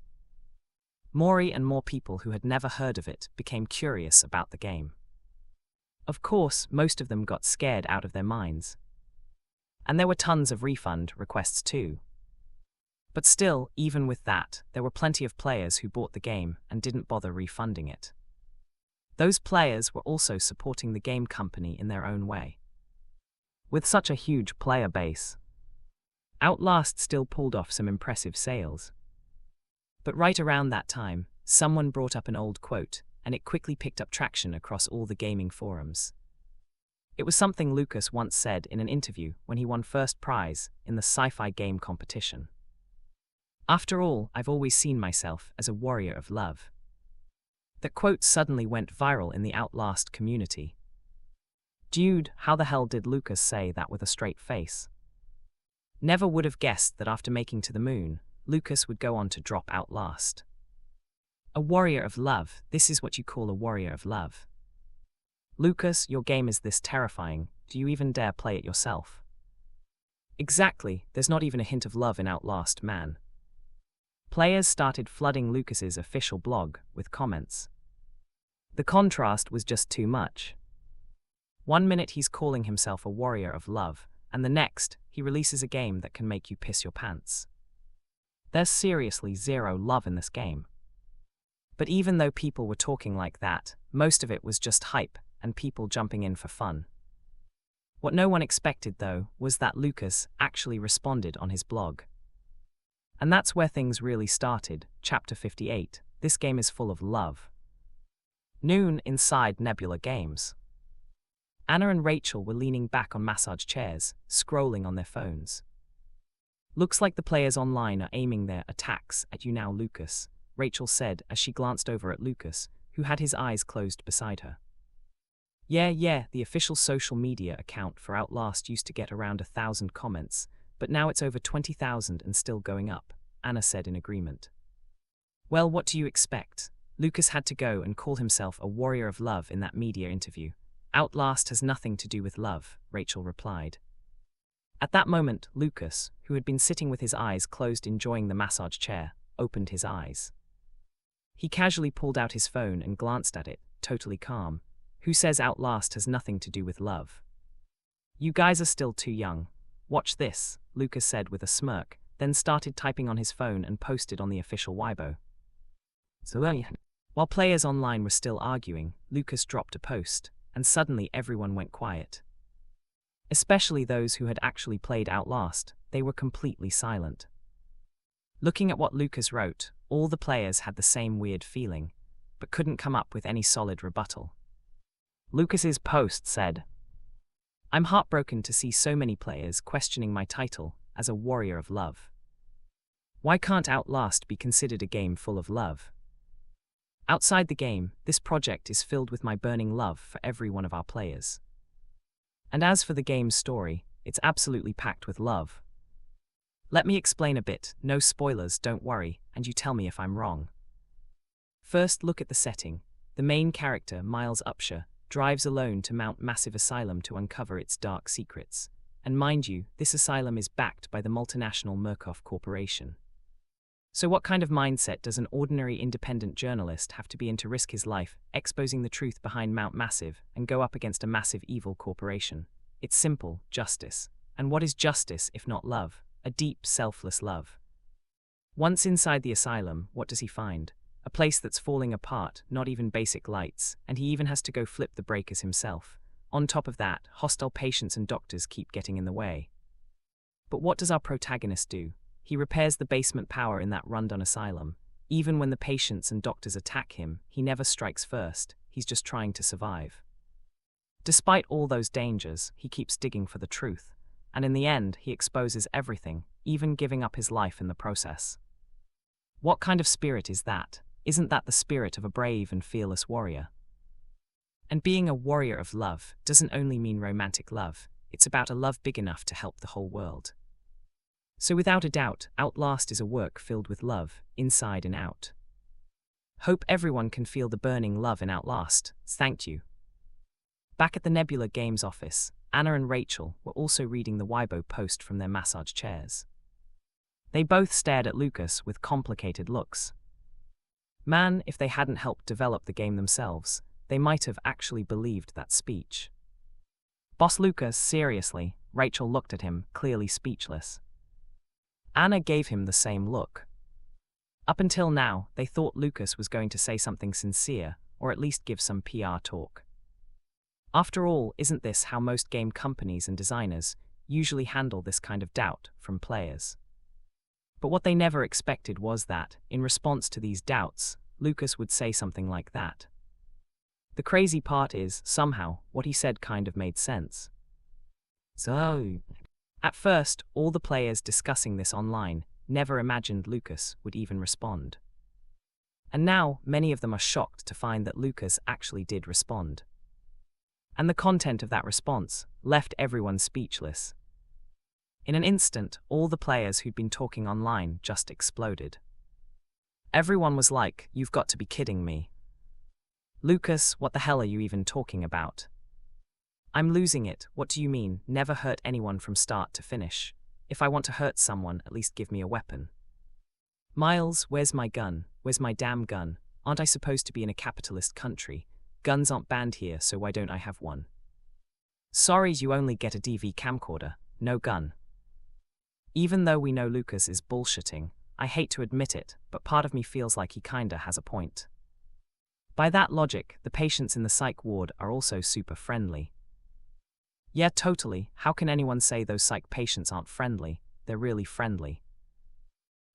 More and more people who had never heard of it became curious about the game. Of course, most of them got scared out of their minds. And there were tons of refund requests too. But still, even with that, there were plenty of players who bought the game and didn't bother refunding it. Those players were also supporting the game company in their own way. With such a huge player base, Outlast still pulled off some impressive sales. But right around that time, someone brought up an old quote, and it quickly picked up traction across all the gaming forums. It was something Lucas once said in an interview when he won first prize in the sci-fi game competition. "After all, I've always seen myself as a warrior of love." That quote suddenly went viral in the Outlast community. Dude, how the hell did Lucas say that with a straight face? Never would have guessed that after making to the moon, Lucas would go on to drop Outlast. A warrior of love, this is what you call a warrior of love. Lucas, your game is this terrifying, do you even dare play it yourself? Exactly, there's not even a hint of love in Outlast, man. Players started flooding Lucas's official blog with comments. The contrast was just too much. One minute he's calling himself a warrior of love, and the next, he releases a game that can make you piss your pants. There's seriously zero love in this game. But even though people were talking like that, most of it was just hype and people jumping in for fun. What no one expected, though, was that Lucas actually responded on his blog. And that's where things really started. Chapter 58. This game is full of love. Noon inside Nebula Games. Anna and Rachel were leaning back on massage chairs, scrolling on their phones. "Looks like the players online are aiming their attacks at you now, Lucas," Rachel said as she glanced over at Lucas, who had his eyes closed beside her. Yeah, the official social media account for Outlast used to get around 1,000 comments, but now it's over 20,000 and still going up, Anna said in agreement. "Well, what do you expect? Lucas had to go and call himself a warrior of love in that media interview. Outlast has nothing to do with love," Rachel replied. At that moment, Lucas, who had been sitting with his eyes closed enjoying the massage chair, opened his eyes. He casually pulled out his phone and glanced at it, totally calm. "Who says Outlast has nothing to do with love? You guys are still too young. Watch this," Lucas said with a smirk, then started typing on his phone and posted on the official Weibo. While players online were still arguing, Lucas dropped a post, and suddenly everyone went quiet. Especially those who had actually played Outlast, they were completely silent. Looking at what Lucas wrote, all the players had the same weird feeling, but couldn't come up with any solid rebuttal. Lucas's post said, "I'm heartbroken to see so many players questioning my title as a warrior of love. Why can't Outlast be considered a game full of love? Outside the game, this project is filled with my burning love for every one of our players. And as for the game's story, it's absolutely packed with love. Let me explain a bit, no spoilers, don't worry, and you tell me if I'm wrong. First, look at the setting. The main character, Miles Upshur, drives alone to Mount Massive Asylum to uncover its dark secrets. And mind you, this asylum is backed by the multinational Murkoff Corporation. So what kind of mindset does an ordinary independent journalist have to be in to risk his life, exposing the truth behind Mount Massive, and go up against a massive evil corporation? It's simple, justice. And what is justice if not love? A deep, selfless love. Once inside the asylum, what does he find? A place that's falling apart, not even basic lights, and he even has to go flip the breakers himself. On top of that, hostile patients and doctors keep getting in the way. But what does our protagonist do? He repairs the basement power in that rundown asylum. Even when the patients and doctors attack him, he never strikes first, he's just trying to survive. Despite all those dangers, he keeps digging for the truth, and in the end, he exposes everything, even giving up his life in the process. What kind of spirit is that? Isn't that the spirit of a brave and fearless warrior? And being a warrior of love doesn't only mean romantic love, It's about a love big enough to help the whole world. So without a doubt, Outlast is a work filled with love, inside and out. Hope everyone can feel the burning love in Outlast. Thank you. Back at the Nebula Games office, Anna and Rachel were also reading the Weibo post from their massage chairs. They both stared at Lucas with complicated looks. Man, if they hadn't helped develop the game themselves, they might have actually believed that speech. Boss Lucas, seriously, Rachel looked at him, clearly speechless. Anna gave him the same look. Up until now, they thought Lucas was going to say something sincere, or at least give some PR talk. After all, isn't this how most game companies and designers usually handle this kind of doubt from players? But what they never expected was that, in response to these doubts, Lucas would say something like that. The crazy part is, somehow, what he said kind of made sense. So, at first, all the players discussing this online never imagined Lucas would even respond. And now, many of them are shocked to find that Lucas actually did respond. And the content of that response left everyone speechless. In an instant, all the players who'd been talking online just exploded. Everyone was like, "You've got to be kidding me. Lucas, what the hell are you even talking about? I'm losing it. What do you mean, never hurt anyone from start to finish? If I want to hurt someone, at least give me a weapon. Miles, where's my gun? Where's my damn gun? Aren't I supposed to be in a capitalist country? Guns aren't banned here, so why don't I have one? Sorry, you only get a DV camcorder, no gun." Even though we know Lucas is bullshitting, I hate to admit it, but part of me feels like he kinda has a point. By that logic, the patients in the psych ward are also super friendly. Yeah, totally. How can anyone say those psych patients aren't friendly? They're really friendly.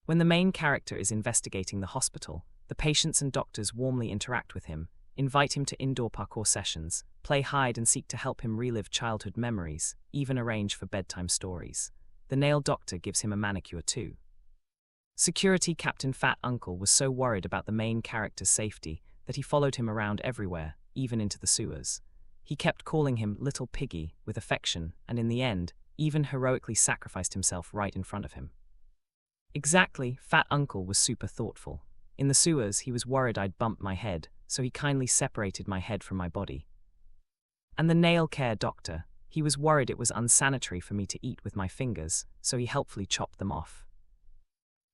When the main character is investigating the hospital, the patients and doctors warmly interact with him, invite him to indoor parkour sessions, play hide and seek to help him relive childhood memories, even arrange for bedtime stories. The nail doctor gives him a manicure too. Security Captain Fat Uncle was so worried about the main character's safety that he followed him around everywhere, even into the sewers. He kept calling him Little Piggy with affection, and in the end, even heroically sacrificed himself right in front of him. Exactly, Fat Uncle was super thoughtful. In the sewers, he was worried I'd bumped my head, so he kindly separated my head from my body. And the nail care doctor, he was worried it was unsanitary for me to eat with my fingers, so he helpfully chopped them off.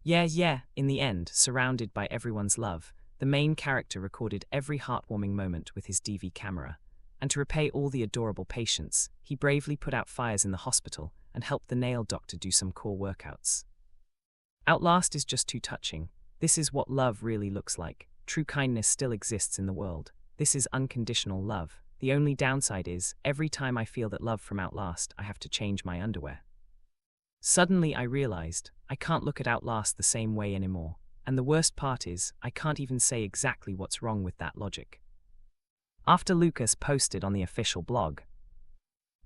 Yeah, in the end, surrounded by everyone's love, the main character recorded every heartwarming moment with his DV camera, and to repay all the adorable patients, he bravely put out fires in the hospital and helped the nail doctor do some core workouts. Outlast is just too touching. This is what love really looks like. True kindness still exists in the world. This is unconditional love. The only downside is, every time I feel that love from Outlast, I have to change my underwear. Suddenly I realized, I can't look at Outlast the same way anymore. And the worst part is, I can't even say exactly what's wrong with that logic. After Lucas posted on the official blog,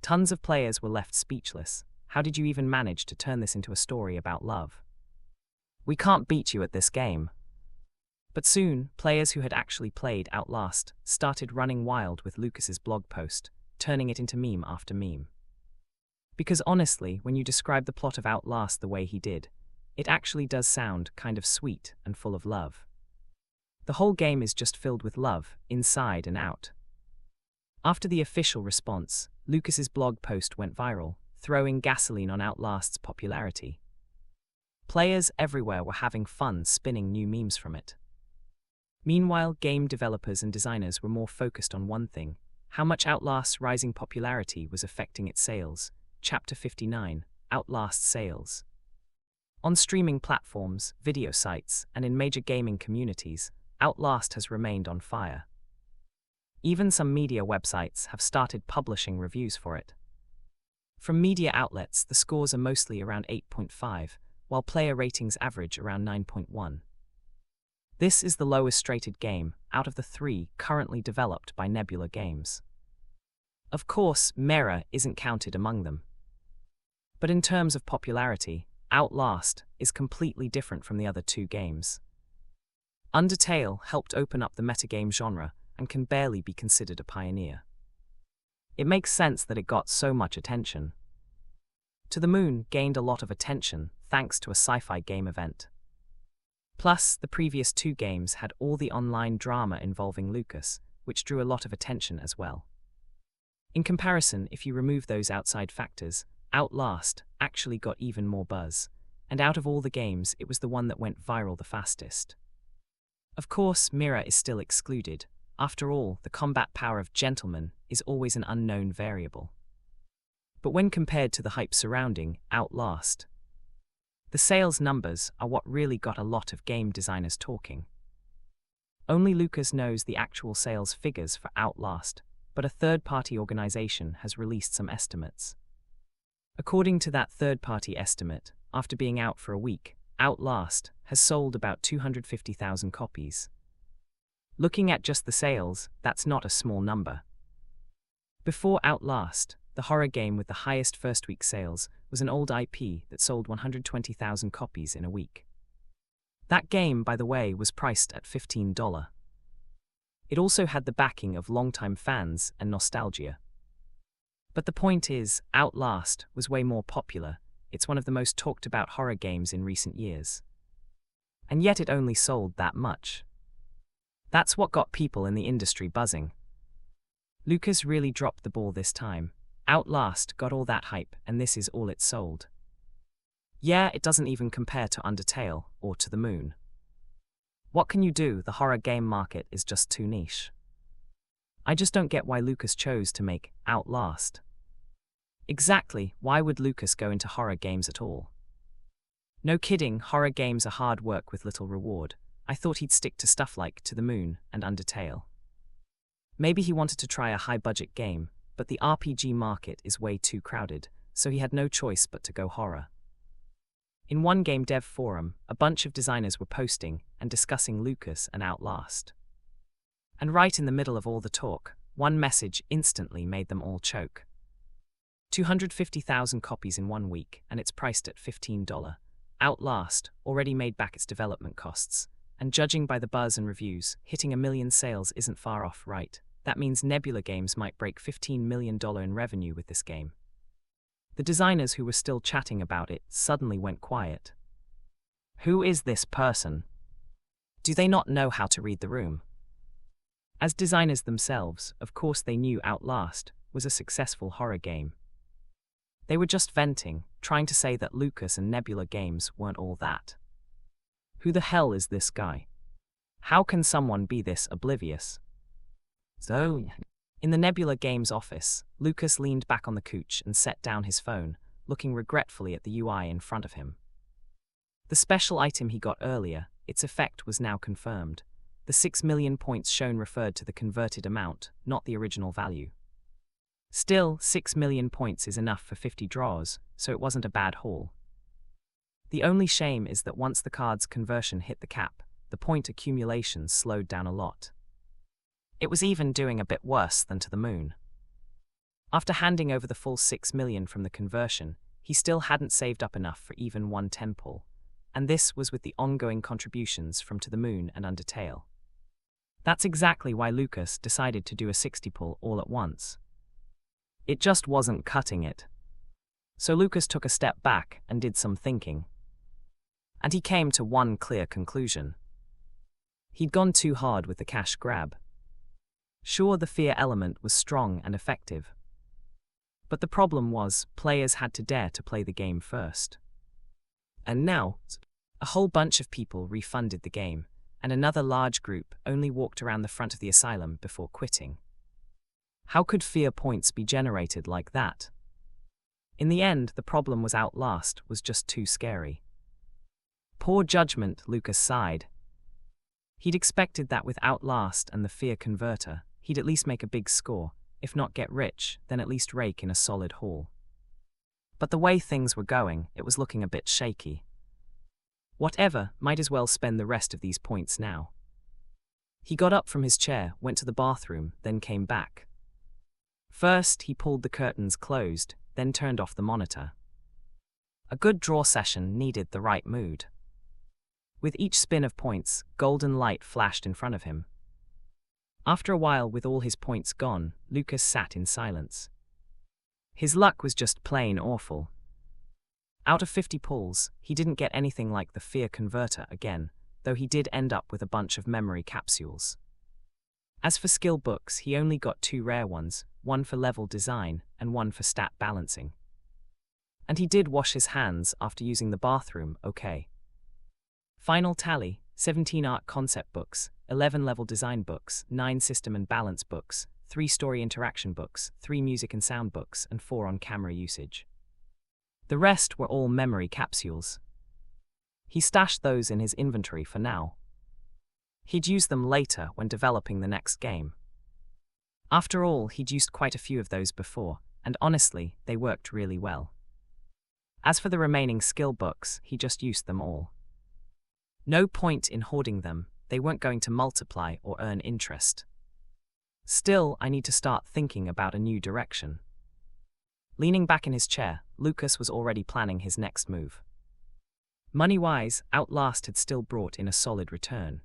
tons of players were left speechless. How did you even manage to turn this into a story about love? We can't beat you at this game. But soon, players who had actually played Outlast started running wild with Lucas's blog post, turning it into meme after meme. Because honestly, when you describe the plot of Outlast the way he did, it actually does sound kind of sweet and full of love. The whole game is just filled with love, inside and out. After the official response, Lucas's blog post went viral, throwing gasoline on Outlast's popularity. Players everywhere were having fun spinning new memes from it. Meanwhile, game developers and designers were more focused on one thing: how much Outlast's rising popularity was affecting its sales. Chapter 59, Outlast Sales. On streaming platforms, video sites, and in major gaming communities, Outlast has remained on fire. Even some media websites have started publishing reviews for it. From media outlets, the scores are mostly around 8.5, while player ratings average around 9.1. This is the lowest rated game out of the 3 currently developed by Nebula Games. Of course, Mera isn't counted among them. But in terms of popularity, Outlast is completely different from the other 2 games. Undertale helped open up the metagame genre and can barely be considered a pioneer. It makes sense that it got so much attention. To the Moon gained a lot of attention thanks to a sci-fi game event. Plus, the previous 2 games had all the online drama involving Lucas, which drew a lot of attention as well. In comparison, if you remove those outside factors, Outlast actually got even more buzz, and out of all the games, it was the one that went viral the fastest. Of course, Mira is still excluded. After all, the combat power of Gentleman is always an unknown variable. But when compared to the hype surrounding Outlast, the sales numbers are what really got a lot of game designers talking. Only Lucas knows the actual sales figures for Outlast, but a third-party organization has released some estimates. According to that third-party estimate, after being out for a week, Outlast has sold about 250,000 copies. Looking at just the sales, that's not a small number. Before Outlast, the horror game with the highest first-week sales was an old IP that sold 120,000 copies in a week. That game, by the way, was priced at $15. It also had the backing of longtime fans and nostalgia. But the point is, Outlast was way more popular. It's one of the most talked about horror games in recent years. And yet it only sold that much. That's what got people in the industry buzzing. Lucas really dropped the ball this time. Outlast got all that hype, and this is all it sold. Yeah, it doesn't even compare to Undertale or To the Moon. What can you do? The horror game market is just too niche. I just don't get why Lucas chose to make Outlast. Exactly, why would Lucas go into horror games at all? No kidding, horror games are hard work with little reward. I thought he'd stick to stuff like To the Moon and Undertale. Maybe he wanted to try a high-budget game, but the RPG market is way too crowded, so he had no choice but to go horror. In one game dev forum, a bunch of designers were posting and discussing Lucas and Outlast. And right in the middle of all the talk, one message instantly made them all choke. 250,000 copies in 1 week, and it's priced at $15. Outlast already made back its development costs, and judging by the buzz and reviews, hitting 1 million sales isn't far off, right? That means Nebula Games might break $15 million in revenue with this game. The designers who were still chatting about it suddenly went quiet. Who is this person? Do they not know how to read the room? As designers themselves, of course they knew Outlast was a successful horror game. They were just venting, trying to say that Lucas and Nebula Games weren't all that. Who the hell is this guy? How can someone be this oblivious? So, in the Nebula Games office, Lucas leaned back on the couch and set down his phone, looking regretfully at the UI in front of him. The special item he got earlier, its effect was now confirmed. The 6 million points shown referred to the converted amount, not the original value. Still, 6 million points is enough for 50 draws, so it wasn't a bad haul. The only shame is that once the card's conversion hit the cap, the point accumulation slowed down a lot. It was even doing a bit worse than To the Moon. After handing over the full 6 million from the conversion, he still hadn't saved up enough for even one 10 pull, and this was with the ongoing contributions from To the Moon and Undertale. That's exactly why Lucas decided to do a 60 pull all at once. It just wasn't cutting it. So Lucas took a step back and did some thinking. And he came to one clear conclusion. He'd gone too hard with the cash grab. Sure, the fear element was strong and effective. But the problem was, players had to dare to play the game first. And now, a whole bunch of people refunded the game, and another large group only walked around the front of the asylum before quitting. How could fear points be generated like that? In the end, the problem was Outlast was just too scary. Poor judgment, Lucas sighed. He'd expected that with Outlast and the fear converter, he'd at least make a big score, if not get rich, then at least rake in a solid haul. But the way things were going, it was looking a bit shaky. Whatever, might as well spend the rest of these points now. He got up from his chair, went to the bathroom, then came back. First, he pulled the curtains closed, then turned off the monitor. A good draw session needed the right mood. With each spin of points, golden light flashed in front of him. After a while, with all his points gone, Lucas sat in silence. His luck was just plain awful. Out of 50 pulls, he didn't get anything like the fear converter again, though he did end up with a bunch of memory capsules. As for skill books, he only got 2 rare ones, one for level design and one for stat balancing. And he did wash his hands after using the bathroom, okay. Final tally: 17 art concept books, 11 level design books, 9 system and balance books, 3 story interaction books, 3 music and sound books, and 4 on camera usage. The rest were all memory capsules. He stashed those in his inventory for now. He'd use them later when developing the next game. After all, he'd used quite a few of those before, and honestly, they worked really well. As for the remaining skill books, he just used them all. No point in hoarding them, they weren't going to multiply or earn interest. Still, I need to start thinking about a new direction. Leaning back in his chair, Lucas was already planning his next move. Money-wise, Outlast had still brought in a solid return.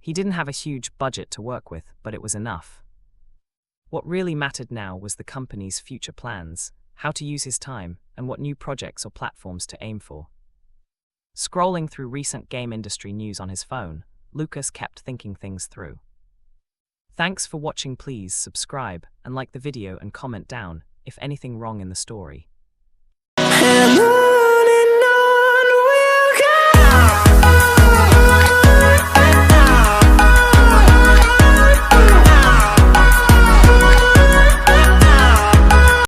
He didn't have a huge budget to work with, but it was enough. What really mattered now was the company's future plans, how to use his time, and what new projects or platforms to aim for. Scrolling through recent game industry news on his phone, Lucas kept thinking things through. Thanks for watching. Please subscribe and like the video and comment down if anything wrong in the story.